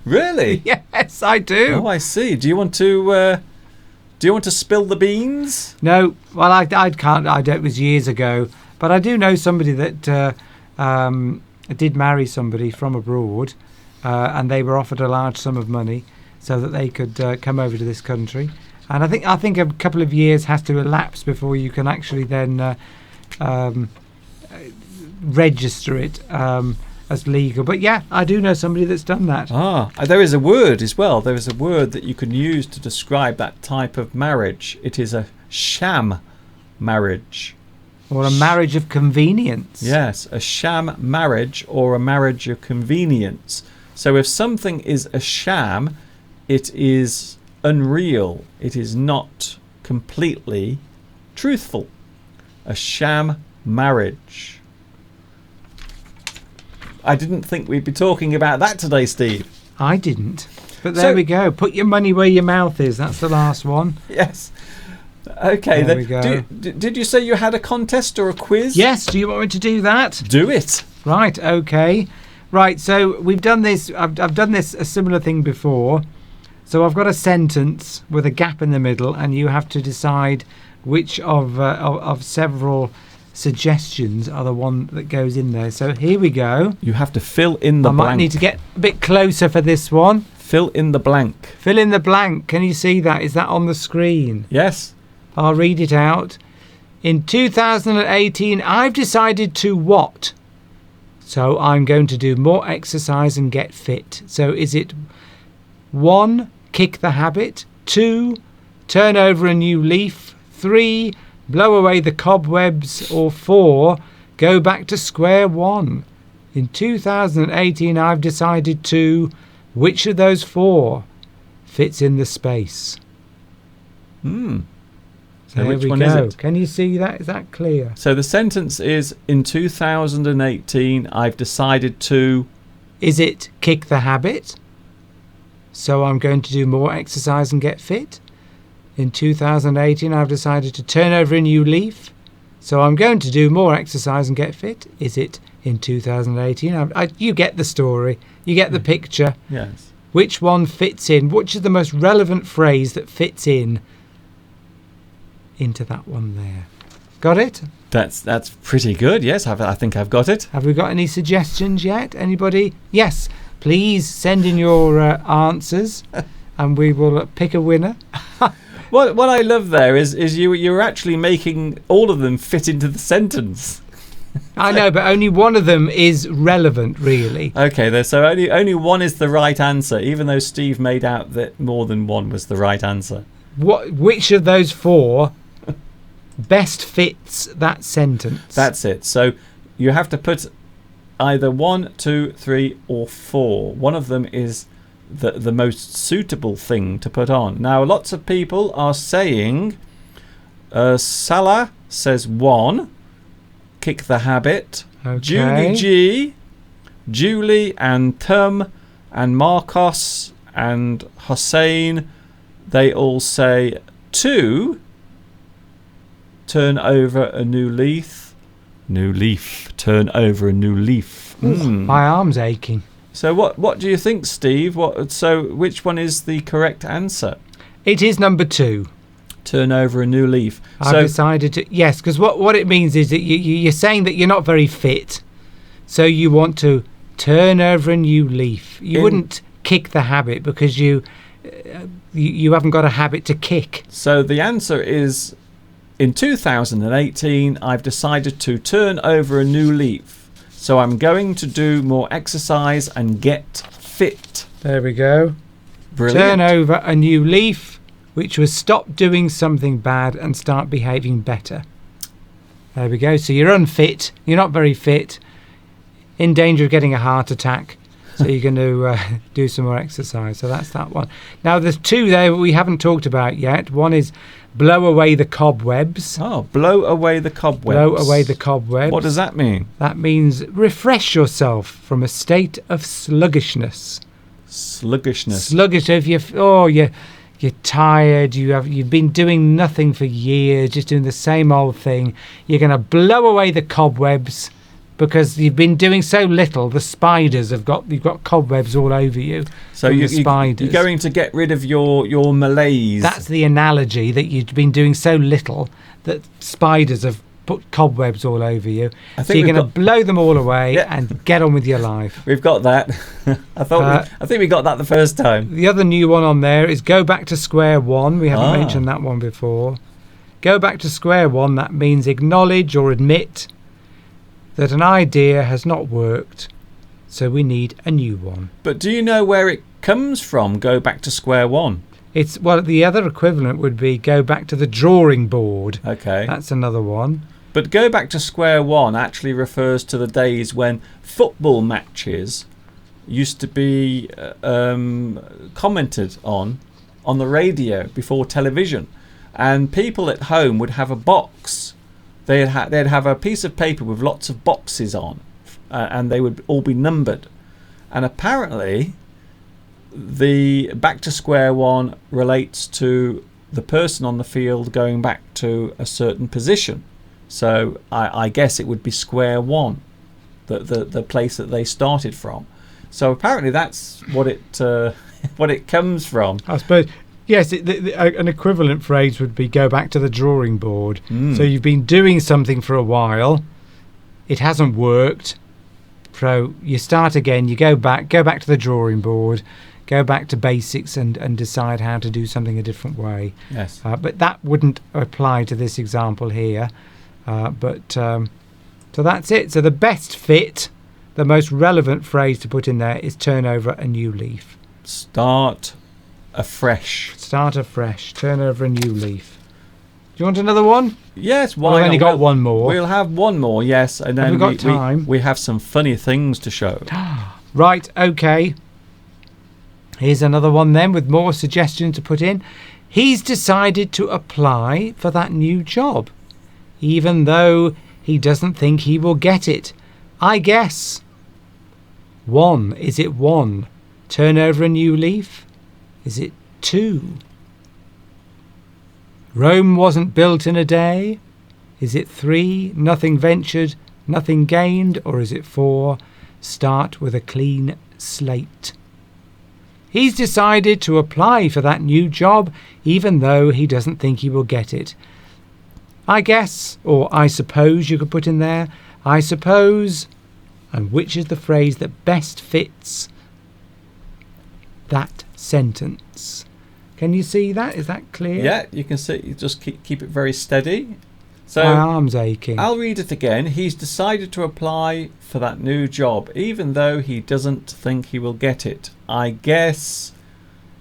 Really? Yes, I do. Oh, I see. Do you want to spill the beans? No, well, I can't. It was years ago, but I do know somebody that did marry somebody from abroad, and they were offered a large sum of money so that they could come over to this country. And I think a couple of years has to elapse before you can actually then register it as legal. But yeah, I do know somebody that's done that. There is a word as well. There is a word that you can use to describe that type of marriage. It is a sham marriage. Or a marriage of convenience. Yes, a sham marriage or a marriage of convenience. So if something is a sham, it is unreal. It is not completely truthful. A sham marriage. I didn't think we'd be talking about that today, Steve. I didn't. But there we go. Put your money where your mouth is. That's the last one. Yes. Okay. There we go. Did you say you had a contest or a quiz? Yes. Do you want me to do that? Do it. Right. Okay. Right. So we've done this. I've done this a similar thing before. So I've got a sentence with a gap in the middle, and you have to decide which of several suggestions are the one that goes in there. So here we go. You have to fill in the I blank. might need to get a bit closer for this one. Fill in the blank. Fill in the blank. Can you see that? Is that on the screen? Yes. I'll read it out. In 2018, I've decided to what? So I'm going to do more exercise and get fit. So is it 1, kick the habit, 2, turn over a new leaf, 3, blow away the cobwebs, or 4, go back to square one? In 2018, I've decided to... Which of those 4 fits in the space? So There which we one go. is it? Can you see that? Is that clear? So the sentence is, in 2018, I've decided to... Is it kick the habit? So I'm going to do more exercise and get fit. In 2018, I've decided to turn over a new leaf. So I'm going to do more exercise and get fit. Is it in 2018? You get the story. You get the picture. Yes. Which one fits in? Which is the most relevant phrase that fits in into that one there? Got it? That's pretty good. Yes, I think I've got it. Have we got any suggestions yet? Anybody? Yes. Please send in your answers, and we will pick a winner. What I love there is you're actually making all of them fit into the sentence. I know, but only one of them is relevant, really. Okay, so only one is the right answer, even though Steve made out that more than one was the right answer. Which of those 4 best fits that sentence? That's it. So you have to put either 1, 2, 3, or 4. One of them is the most suitable thing to put on. Now, lots of people are saying, Salah says 1, kick the habit. Okay. Julie G, Julie and Tum and Marcos and Hossein, they all say 2, turn over a new leaf. New leaf. Turn over a new leaf. My arm's aching. So what do you think, Steve? So which one is the correct answer? It is number 2. Turn over a new leaf. I've decided to... Yes, because what it means is that you're saying that you're not very fit. So you want to Turn over a new leaf. You wouldn't kick the habit because you haven't got a habit to kick. So the answer is, in 2018, I've decided to turn over a new leaf. So I'm going to do more exercise and get fit. There we go. Brilliant. Turn over a new leaf, which was stop doing something bad and start behaving better. There we go. So you're unfit. You're not very fit. In danger of getting a heart attack. So you're going to do some more exercise. So that's that one. Now there's two there we haven't talked about yet. One is blow away the cobwebs. Oh, blow away the cobwebs. Blow away the cobwebs. What does that mean? That means refresh yourself from a state of sluggishness. Sluggishness. Sluggish. If you're tired, you've been doing nothing for years, just doing the same old thing. You're going to blow away the cobwebs because you've been doing so little. The spiders you've got cobwebs all over you. So you're going to get rid of your malaise. That's the analogy, that you've been doing so little that spiders have put cobwebs all over you. I So think you're going to blow them all away Yeah. and get on with your life. We've got that. I think we got that the first time. The other new one on there is go back to square one. We haven't Ah. mentioned that one before. Go back to square one. That means acknowledge or admit that an idea has not worked, so we need a new one. But do you know where it comes from? Go back to square one. The other equivalent would be go back to the drawing board. Okay. That's another one. But go back to square one actually refers to the days when football matches used to be commented on the radio before television, and people at home would have a box. They'd have a piece of paper with lots of boxes on, and they would all be numbered. And apparently, the back to square one relates to the person on the field going back to a certain position. So I guess it would be square one, the place that they started from. So apparently that's what it comes from. I suppose, yes, an equivalent phrase would be go back to the drawing board. So you've been doing something for a while, it hasn't worked, so you start again, you go back to the drawing board, go back to basics and decide how to do something a different way. Yes. But that wouldn't apply to this example here. So that's it. So the best fit, the most relevant phrase to put in there is turn over a new leaf. Start afresh. Start afresh. Turn over a new leaf. Do you want another one? Yes, Well, I've only got one more. We'll have one more, yes, and then we got time? we have some funny things to show. Right, okay. Here's another one then with more suggestions to put in. He's decided to apply for that new job, even though he doesn't think he will get it. I guess. One. Is it one? Turn over a new leaf? Is it two? Rome wasn't built in a day? Is it three? Nothing ventured, nothing gained? Or is it four? Start with a clean slate. He's decided to apply for that new job, even though he doesn't think he will get it. I guess, or I suppose you could put in there, I suppose, and which is the phrase that best fits that sentence. Can you see that? Is that clear? Yeah, you can see. You just keep it very steady. So my arm's aching. I'll read it again. He's decided to apply for that new job, even though he doesn't think he will get it. I guess.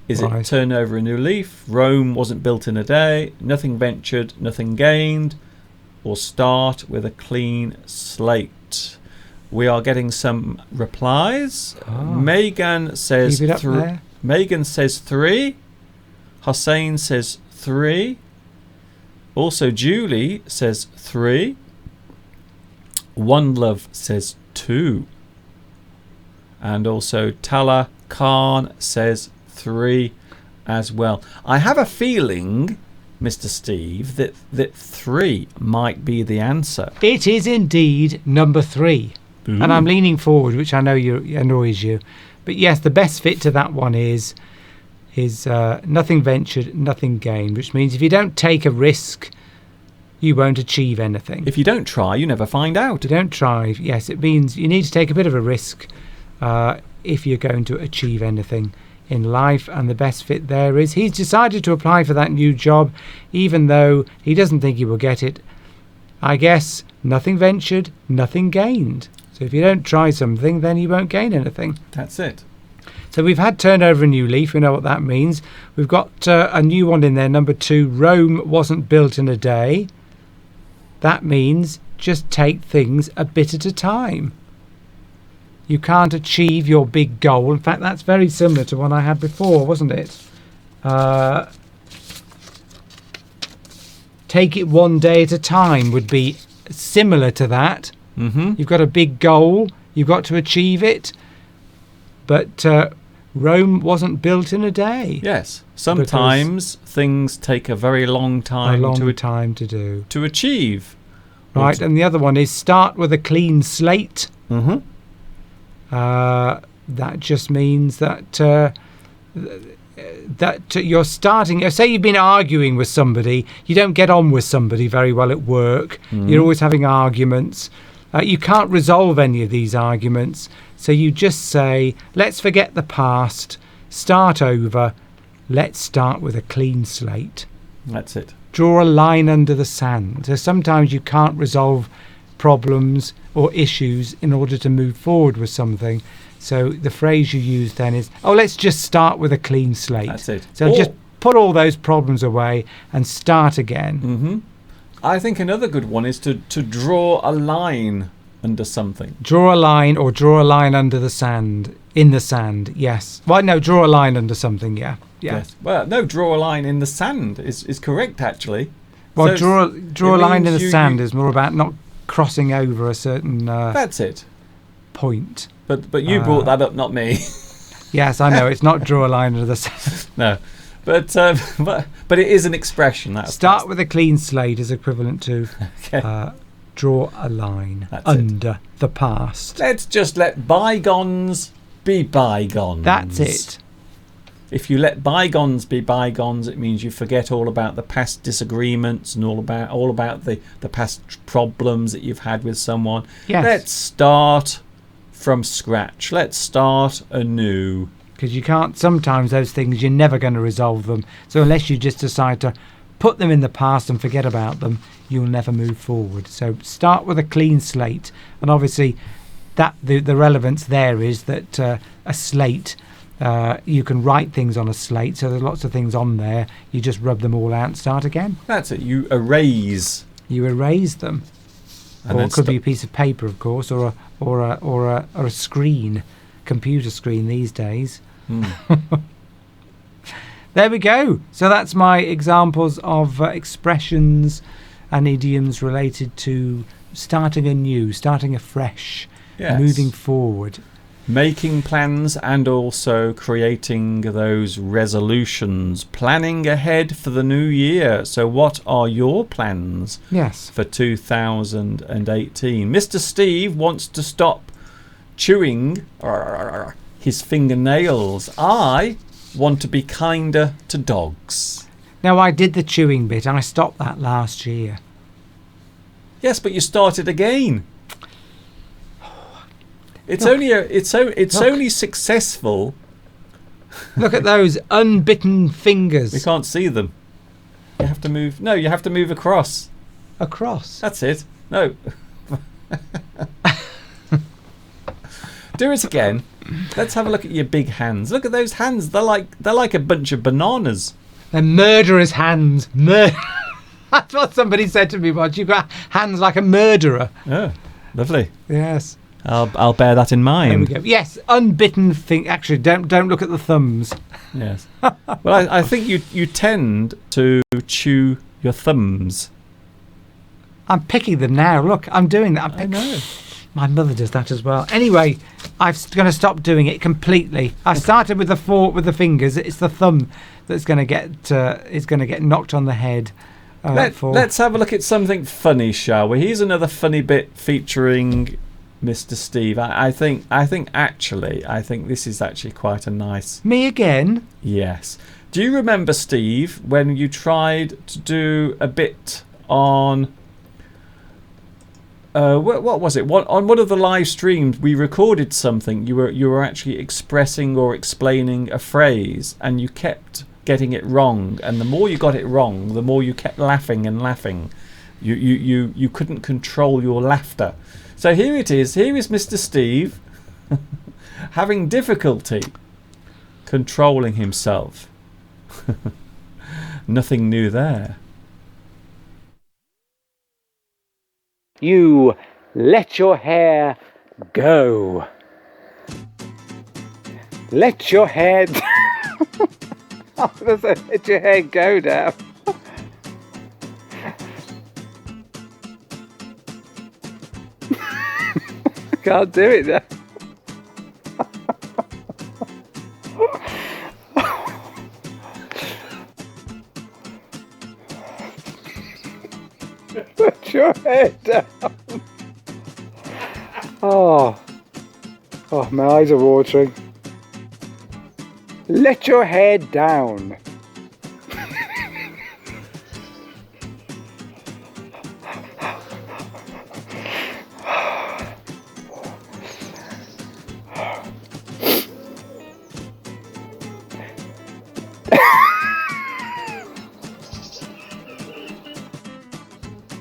Is Right. it turn over a new leaf? Rome wasn't built in a day. Nothing ventured, nothing gained. Or start with a clean slate. We are getting some replies. Megan says Leave it up there. Megan says 3. Hossein says 3. Also Julie says 3. One Love says 2. And also Tala Khan says 3 as well. I have a feeling, Mr. Steve, that 3 might be the answer. It is indeed number 3. And I'm leaning forward, which I know annoys you. But yes, the best fit to that one is nothing ventured, nothing gained, which means if you don't take a risk, you won't achieve anything. If you don't try, you never find out. If you don't try, yes, it means you need to take a bit of a risk if you're going to achieve anything in life. And the best fit there is he's decided to apply for that new job, even though he doesn't think he will get it. I guess nothing ventured, nothing gained. So if you don't try something, then you won't gain anything. That's it. So we've had turned over a new leaf. We know what that means. We've got a new one in there, number 2. Rome wasn't built in a day. That means just take things a bit at a time. You can't achieve your big goal. In fact, that's very similar to one I had before, wasn't it? Take it one day at a time would be similar to that. Mm-hmm. You've got a big goal. You've got to achieve it. But Rome wasn't built in a day. Yes. Sometimes things take a very long time time to do. to achieve. Right, and the other one is start with a clean slate. Mm-hmm. That just means that you're starting. Say you've been arguing with somebody, you don't get on with somebody very well at work. You're always having arguments. You can't resolve any of these arguments, so you just say, let's forget the past, start over, let's start with a clean slate. That's it. Draw a line under the sand. So sometimes you can't resolve problems or issues in order to move forward with something. So the phrase you use then is, let's just start with a clean slate. That's it. So just put all those problems away and start again. Mm-hmm. I think another good one is to draw a line under something. Draw a line or draw a line under the sand. In the sand, yes. Well, no, draw a line under something, yeah. Yes. Well, no, draw a line in the sand is correct, actually. Well, So draw a line in the means sand is more about not crossing over a certain That's it. point. But you brought that up, not me. Yes, I know. It's not draw a line under the sand. No. But it is an expression. Start with a clean slate is equivalent to Okay. draw a line That's under the past. Let's just let bygones be bygones. That's it. If you let bygones be bygones, it means you forget all about the past disagreements and all about the past problems that you've had with someone. Yes. Let's start from scratch. Let's start anew. Because you can't, sometimes those things, you're never going to resolve them. So unless you just decide to put them in the past and forget about them, you'll never move forward. So start with a clean slate. And obviously that the relevance there is that a slate, you can write things on a slate. So there's lots of things on there. You just rub them all out and start again. That's it. You erase. You erase them. And Or then it could be a piece of paper, of course, or a screen, computer screen these days. There we go. So that's my examples of expressions and idioms related to starting anew, starting afresh, Yes. moving forward. Making plans and also creating those resolutions, planning ahead for the new year. So what are your plans Yes. for 2018? Mr. Steve wants to stop chewing his fingernails. I want to be kinder to dogs. Now, I did the chewing bit. I stopped that last year. Yes, but you started again. It's Look. only successful. Look at those unbitten fingers. We can't see them. You have to move. No, you have to move across. Across. That's it. No. Do it again. Let's have a look at your big hands. Look at those hands. They're like a bunch of bananas. They're murderer's hands. That's what somebody said to me once. You've got hands like a murderer. Oh, lovely. Yes. I'll bear that in There we mind. go. Yes, unbitten thing. Actually, don't look at the thumbs. Yes. Well, I think you tend to chew your thumbs. I'm picking them now. Look, I'm doing that. I know. My mother does that as well. Anyway, I'm going to stop doing it completely. I started with the fork with the fingers. It's the thumb that's going to get knocked on the head. Let's have a look at something funny, shall we? Here's another funny bit featuring Mr. Steve. I think this is actually quite a nice. Me again. Yes. Do you remember, Steve, when you tried to do a bit on what was it? On one of the live streams, we recorded something. You were actually expressing or explaining a phrase, and you kept getting it wrong. And the more you got it wrong, the more you kept laughing and laughing. You couldn't control your laughter. So here it is. Here is Mr. Steve having difficulty controlling himself. Nothing new there. You let your hair go. Let your hair... I was going to say, let your hair go now. I can't do it now. Put your head down. Oh, my eyes are watering. Let your head down.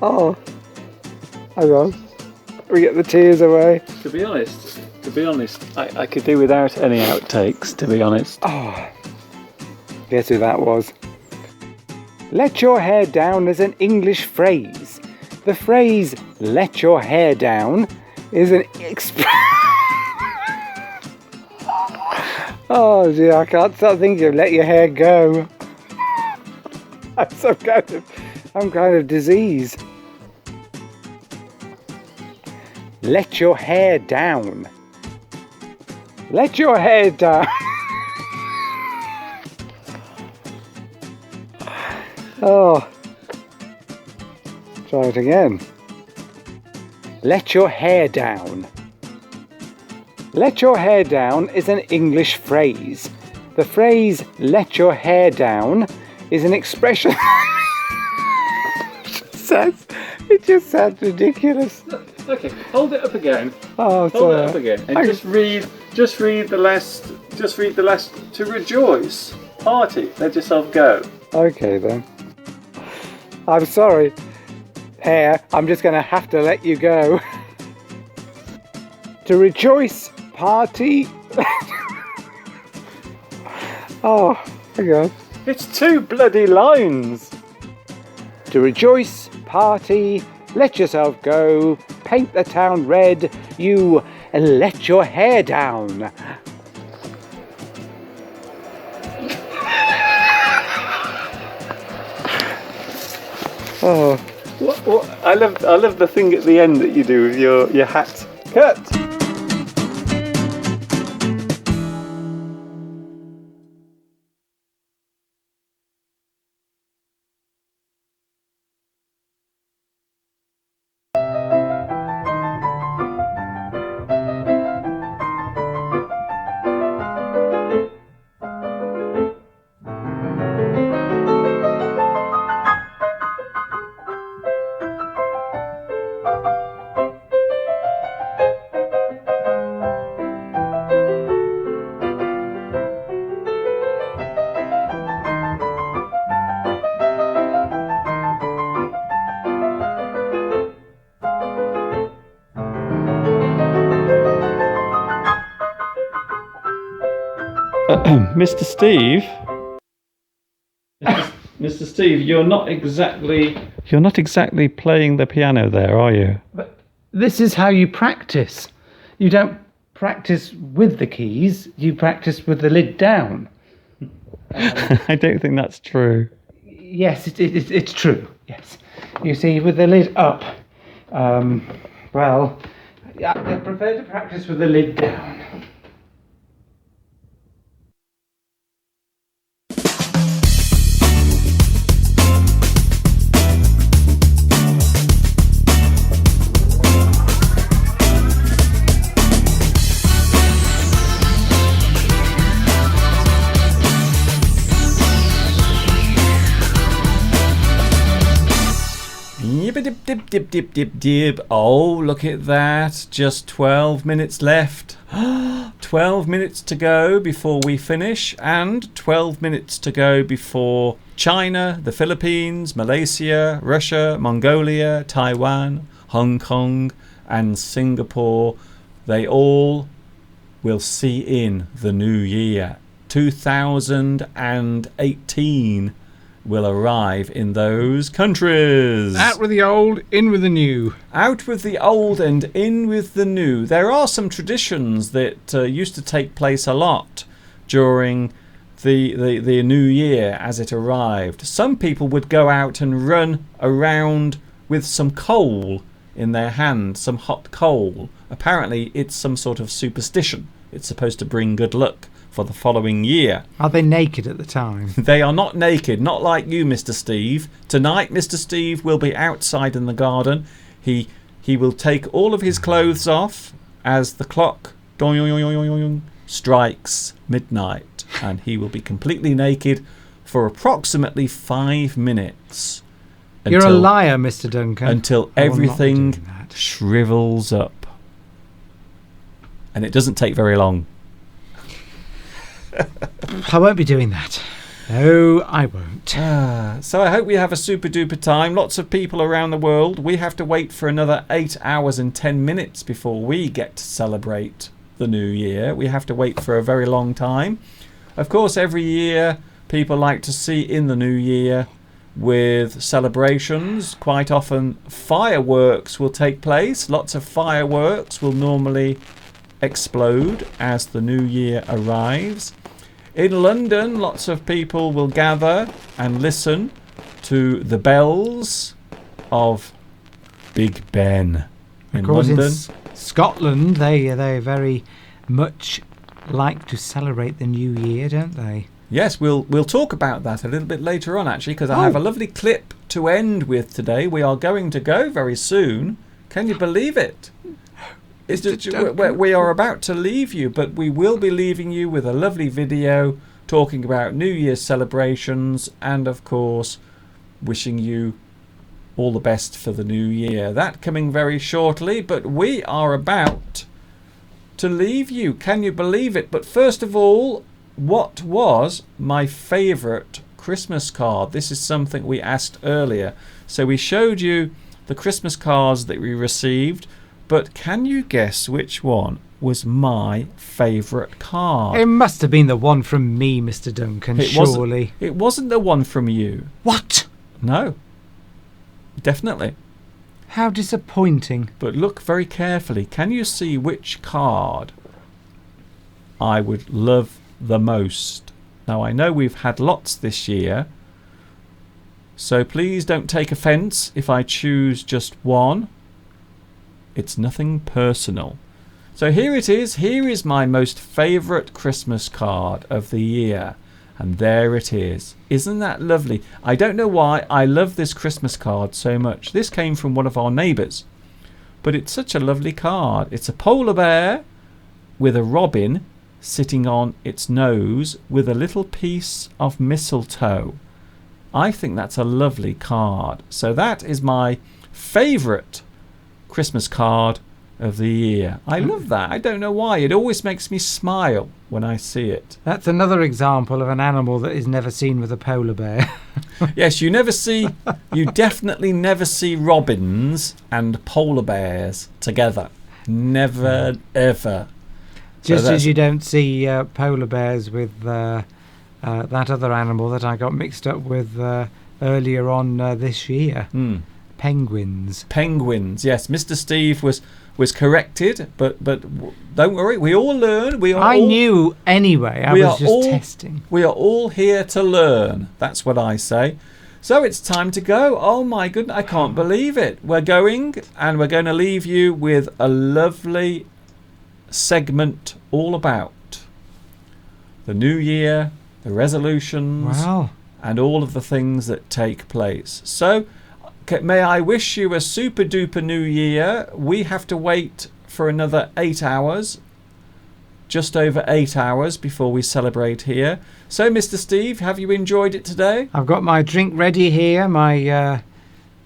Oh, hang on. We get the tears away. To be honest, I could do without any outtakes, to be honest. Oh, guess who that was? Let your hair down is an English phrase. The phrase let your hair down is an Oh dear, I can't stop thinking of let your hair go. I'm some kind of disease. Let your hair down. Let your hair down. Oh. Try it again. Let your hair down. Let your hair down is an English phrase. The phrase let your hair down is an expression. It just sounds ridiculous. Okay, hold it up again. Oh, Hold it up again, and just read the last. To rejoice, party, let yourself go. Okay then. I'm sorry, hair. I'm just going to have to let you go. To rejoice, party. Oh, hang on. It's 2 bloody lines. To rejoice, party, let yourself go, paint the town red, you let your hair down. Oh, what? I love the thing at the end that you do with your hat. Cut. Mr. Steve, Mr. Steve, you're not exactly playing the piano there, are you? But this is how you practice. You don't practice with the keys, you practice with the lid down. I don't think that's true. Yes, it's true, yes. You see, with the lid up, well, I prefer to practice with the lid down. dip, dip, dip, dip, dip, dip. Oh, look at that. Just 12 minutes left. 12 minutes to go before we finish, and 12 minutes to go before China, the Philippines, Malaysia, Russia, Mongolia, Taiwan, Hong Kong, and Singapore. They all will see in the new year. 2018 will arrive in those countries. Out with the old, in with the new. Out with the old and in with the new. There are some traditions that used to take place a lot during the new year as it arrived. Some people would go out and run around with some coal in their hand, some hot coal. Apparently it's some sort of superstition. It's supposed to bring good luck for the following year. Are they naked at the time? They are not naked, not like you, Mr. Steve. Tonight, Mr. Steve will be outside in the garden. He will take all of his clothes off as the clock strikes midnight, and he will be completely naked for approximately 5 minutes. You're a liar, Mr. Duncan. Until I will not be everything doing that. shrivels up. And it doesn't take very long. I won't be doing that. No, I won't. So I hope we have a super duper time. Lots of people around the world. We have to wait for another 8 hours and 10 minutes before we get to celebrate the new year. We have to wait for a very long time. Of course, every year people like to see in the new year with celebrations. Quite often fireworks will take place. Lots of fireworks will normally explode as the new year arrives. In London, lots of people will gather and listen to the bells of Big Ben in Of course, London. in Scotland, they very much like to celebrate the new year, don't they? Yes, we'll talk about that a little bit later on, actually, because I have a lovely clip to end with today. We are going to go very soon. Can you believe it? It's just, we are about to leave you, but we will be leaving you with a lovely video talking about New Year's celebrations and, of course, wishing you all the best for the new year. That coming very shortly, but we are about to leave you. Can you believe it? But first of all, what was my favourite Christmas card? This is something we asked earlier. So we showed you the Christmas cards that we received. But can you guess which one was my favourite card? It must have been the one from me, Mr. Duncan, surely. It wasn't the one from you. What? No. Definitely. How disappointing. But look very carefully. Can you see which card I would love the most? Now, I know we've had lots this year, so please don't take offence if I choose just one. It's nothing personal. So here it is. Here is my most favourite Christmas card of the year. And there it is. Isn't that lovely? I don't know why I love this Christmas card so much. This came from one of our neighbours. But it's such a lovely card. It's a polar bear with a robin sitting on its nose with a little piece of mistletoe. I think that's a lovely card. So that is my favourite Christmas card of the year. I love that. I don't know why. It always makes me smile when I see it. That's another example of an animal that is never seen with a polar bear. Yes, you definitely never see robins and polar bears together. Never, ever. Just as you don't see polar bears with that other animal that I got mixed up with earlier on this year. Penguins. Penguins, yes. Mr. Steve was corrected, but don't worry, we all learn. I knew anyway. I was just testing. We are all here to learn. That's what I say. So it's time to go. Oh my goodness, I can't believe it. We're going, and we're going to leave you with a lovely segment all about the new year, the resolutions, and all of the things that take place. So may I wish you a super duper new year. We have to wait for another 8 hours, just over 8 hours before we celebrate here. So, Mr. Steve, have you enjoyed it today? I've got my drink ready here, my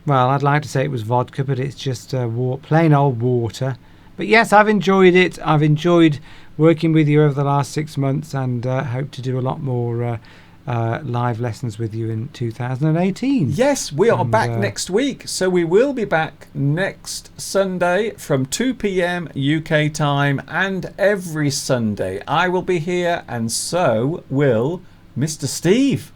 Well, I'd like to say it was vodka, but it's just plain old water. But yes, I've enjoyed it. I've enjoyed working with you over the last 6 months, and hope to do a lot more live lessons with you in 2018. Yes, we are And, back next week. So we will be back next Sunday from 2 p.m. UK time, and every Sunday I will be here, and so will Mr. Steve.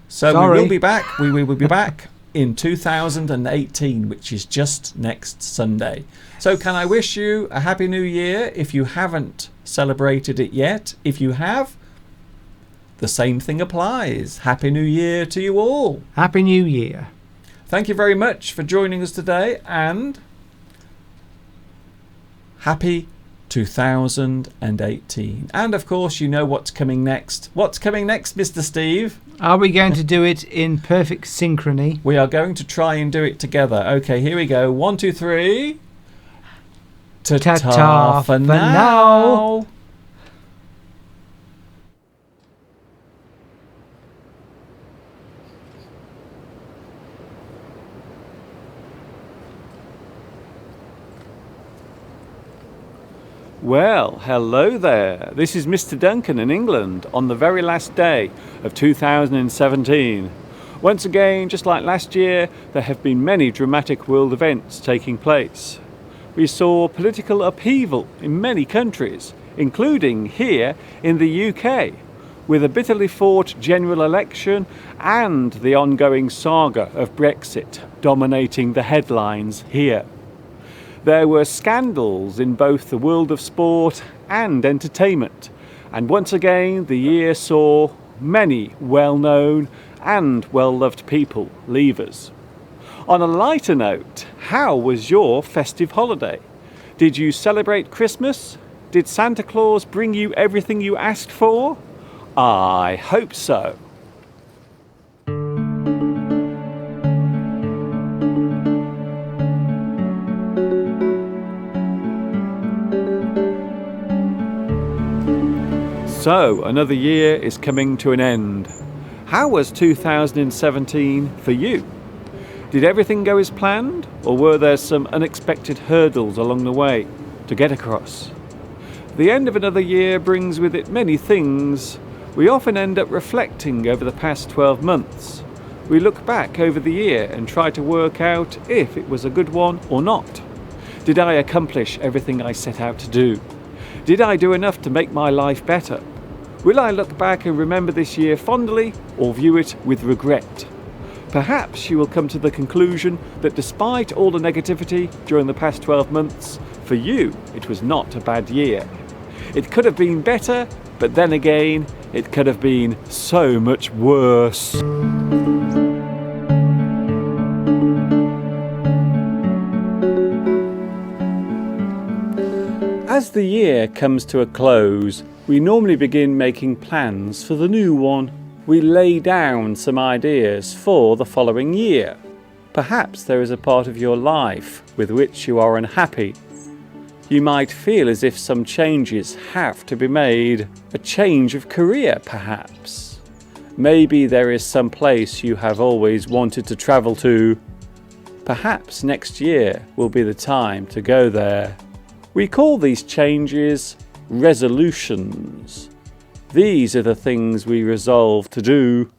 So we Sorry. will be back. We will be back in 2018, which is just next Sunday. So can I wish you a Happy New Year if you haven't celebrated it yet? If you have, the same thing applies. Happy New Year to you all. Happy New Year. Thank you very much for joining us today, and happy 2018. And of course, you know what's coming next. What's coming next, Mr. Steve? Are we going to do it in perfect synchrony? We are going to try and do it together. Okay, here we go. 1, 2, 3. Ta-ta for now. Well, hello there. This is Mr. Duncan in England on the very last day of 2017. Once again, just like last year, there have been many dramatic world events taking place. We saw political upheaval in many countries, including here in the UK, with a bitterly fought general election and the ongoing saga of Brexit dominating the headlines here. There were scandals in both the world of sport and entertainment, and once again the year saw many well-known and well-loved people leave us. On a lighter note, how was your festive holiday? Did you celebrate Christmas? Did Santa Claus bring you everything you asked for? I hope so. So, another year is coming to an end. How was 2017 for you? Did everything go as planned, or were there some unexpected hurdles along the way to get across? The end of another year brings with it many things. We often end up reflecting over the past 12 months. We look back over the year and try to work out if it was a good one or not. Did I accomplish everything I set out to do? Did I do enough to make my life better? Will I look back and remember this year fondly or view it with regret? Perhaps you will come to the conclusion that despite all the negativity during the past 12 months, for you it was not a bad year. It could have been better, but then again, it could have been so much worse. As the year comes to a close, we normally begin making plans for the new one. We lay down some ideas for the following year. Perhaps there is a part of your life with which you are unhappy. You might feel as if some changes have to be made. A change of career, perhaps. Maybe there is some place you have always wanted to travel to. Perhaps next year will be the time to go there. We call these changes resolutions. These are the things we resolve to do.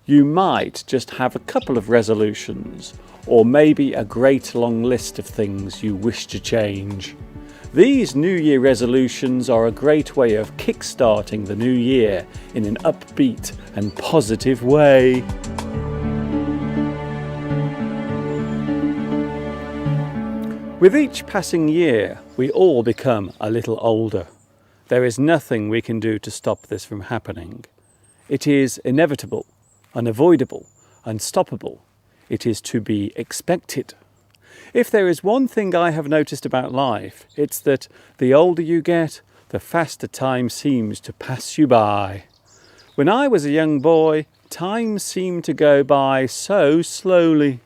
You might just have a couple of resolutions, or maybe a great long list of things you wish to change. These New Year resolutions are a great way of kick-starting the new year in an upbeat and positive way. With each passing year, we all become a little older. There is nothing we can do to stop this from happening. It is inevitable, unavoidable, unstoppable. It is to be expected. If there is one thing I have noticed about life, it's that the older you get, the faster time seems to pass you by. When I was a young boy, time seemed to go by so slowly.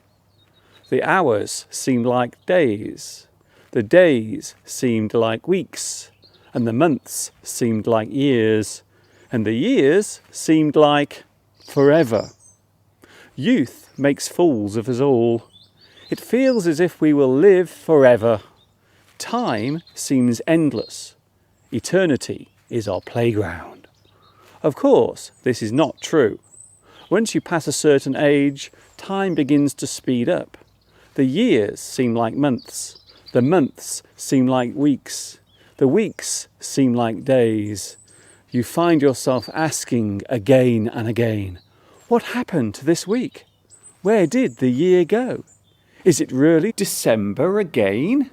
The hours seemed like days. The days seemed like weeks. And the months seemed like years. And the years seemed like forever. Youth makes fools of us all. It feels as if we will live forever. Time seems endless. Eternity is our playground. Of course, this is not true. Once you pass a certain age, time begins to speed up. The years seem like months. The months seem like weeks. The weeks seem like days. You find yourself asking again and again, what happened to this week? Where did the year go? Is it really December again?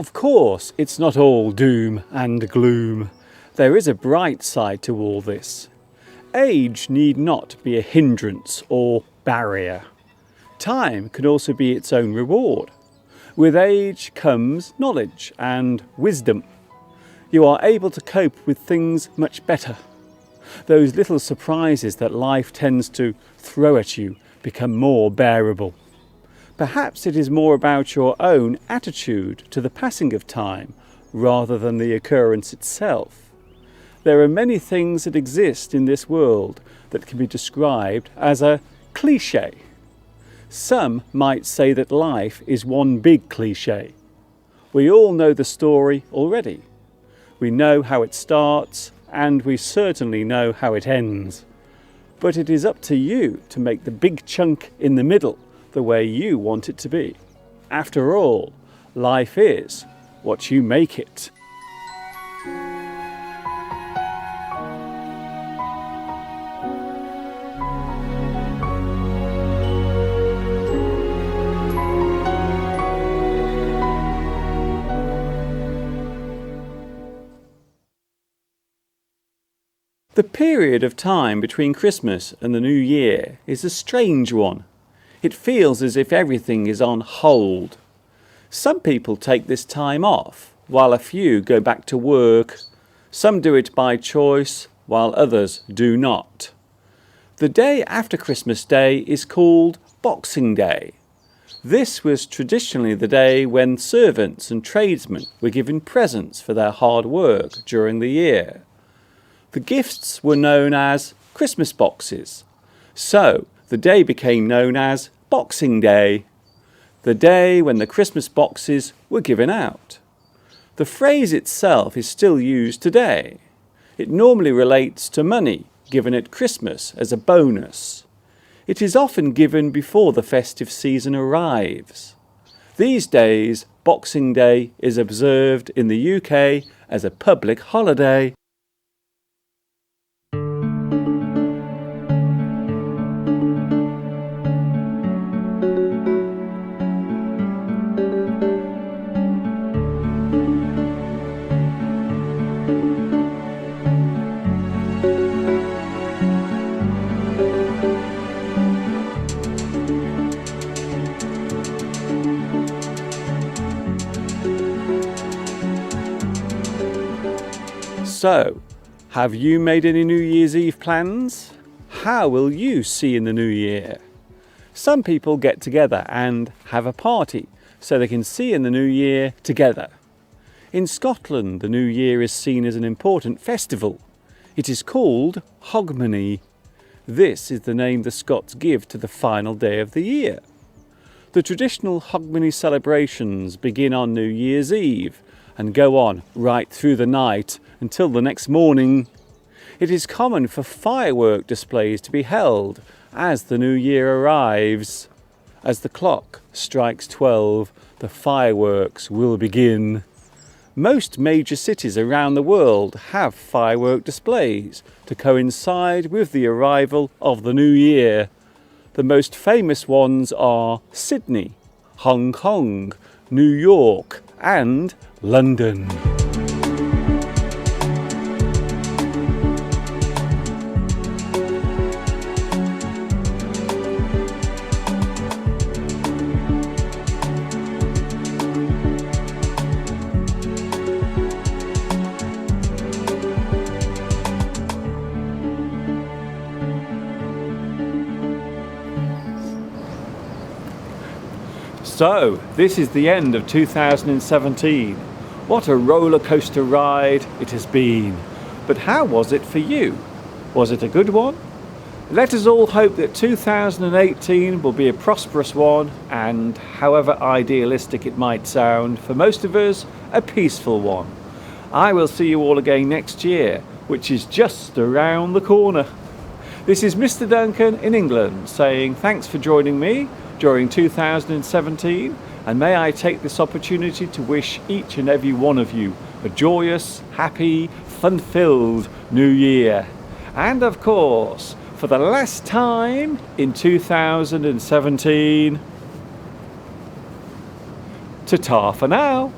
Of course, it's not all doom and gloom. There is a bright side to all this. Age need not be a hindrance or barrier. Time can also be its own reward. With age comes knowledge and wisdom. You are able to cope with things much better. Those little surprises that life tends to throw at you become more bearable. Perhaps it is more about your own attitude to the passing of time rather than the occurrence itself. There are many things that exist in this world that can be described as a cliché. Some might say that life is one big cliché. We all know the story already. We know how it starts and we certainly know how it ends. But it is up to you to make the big chunk in the middle the way you want it to be. After all, life is what you make it. The period of time between Christmas and the New Year is a strange one. It feels as if everything is on hold. Some people take this time off, while a few go back to work. Some do it by choice, while others do not. The day after Christmas Day is called Boxing Day. This was traditionally the day when servants and tradesmen were given presents for their hard work during the year. The gifts were known as Christmas boxes. So, the day became known as Boxing Day, the day when the Christmas boxes were given out. The phrase itself is still used today. It normally relates to money given at Christmas as a bonus. It is often given before the festive season arrives. These days, Boxing Day is observed in the UK as a public holiday. So, have you made any New Year's Eve plans? How will you see in the new year? Some people get together and have a party so they can see in the new year together. In Scotland, the new year is seen as an important festival. It is called Hogmanay. This is the name the Scots give to the final day of the year. The traditional Hogmanay celebrations begin on New Year's Eve and go on right through the night until the next morning. It is common for firework displays to be held as the new year arrives. As the clock strikes 12, the fireworks will begin. Most major cities around the world have firework displays to coincide with the arrival of the new year. The most famous ones are Sydney, Hong Kong, New York, and London. So, this is the end of 2017. What a roller coaster ride it has been. But how was it for you? Was it a good one? Let us all hope that 2018 will be a prosperous one and, however idealistic it might sound, for most of us, a peaceful one. I will see you all again next year, which is just around the corner. This is Mr. Duncan in England saying thanks for joining me during 2017, and may I take this opportunity to wish each and every one of you a joyous, happy, fun-filled new year. And of course, for the last time in 2017, ta-ta for now.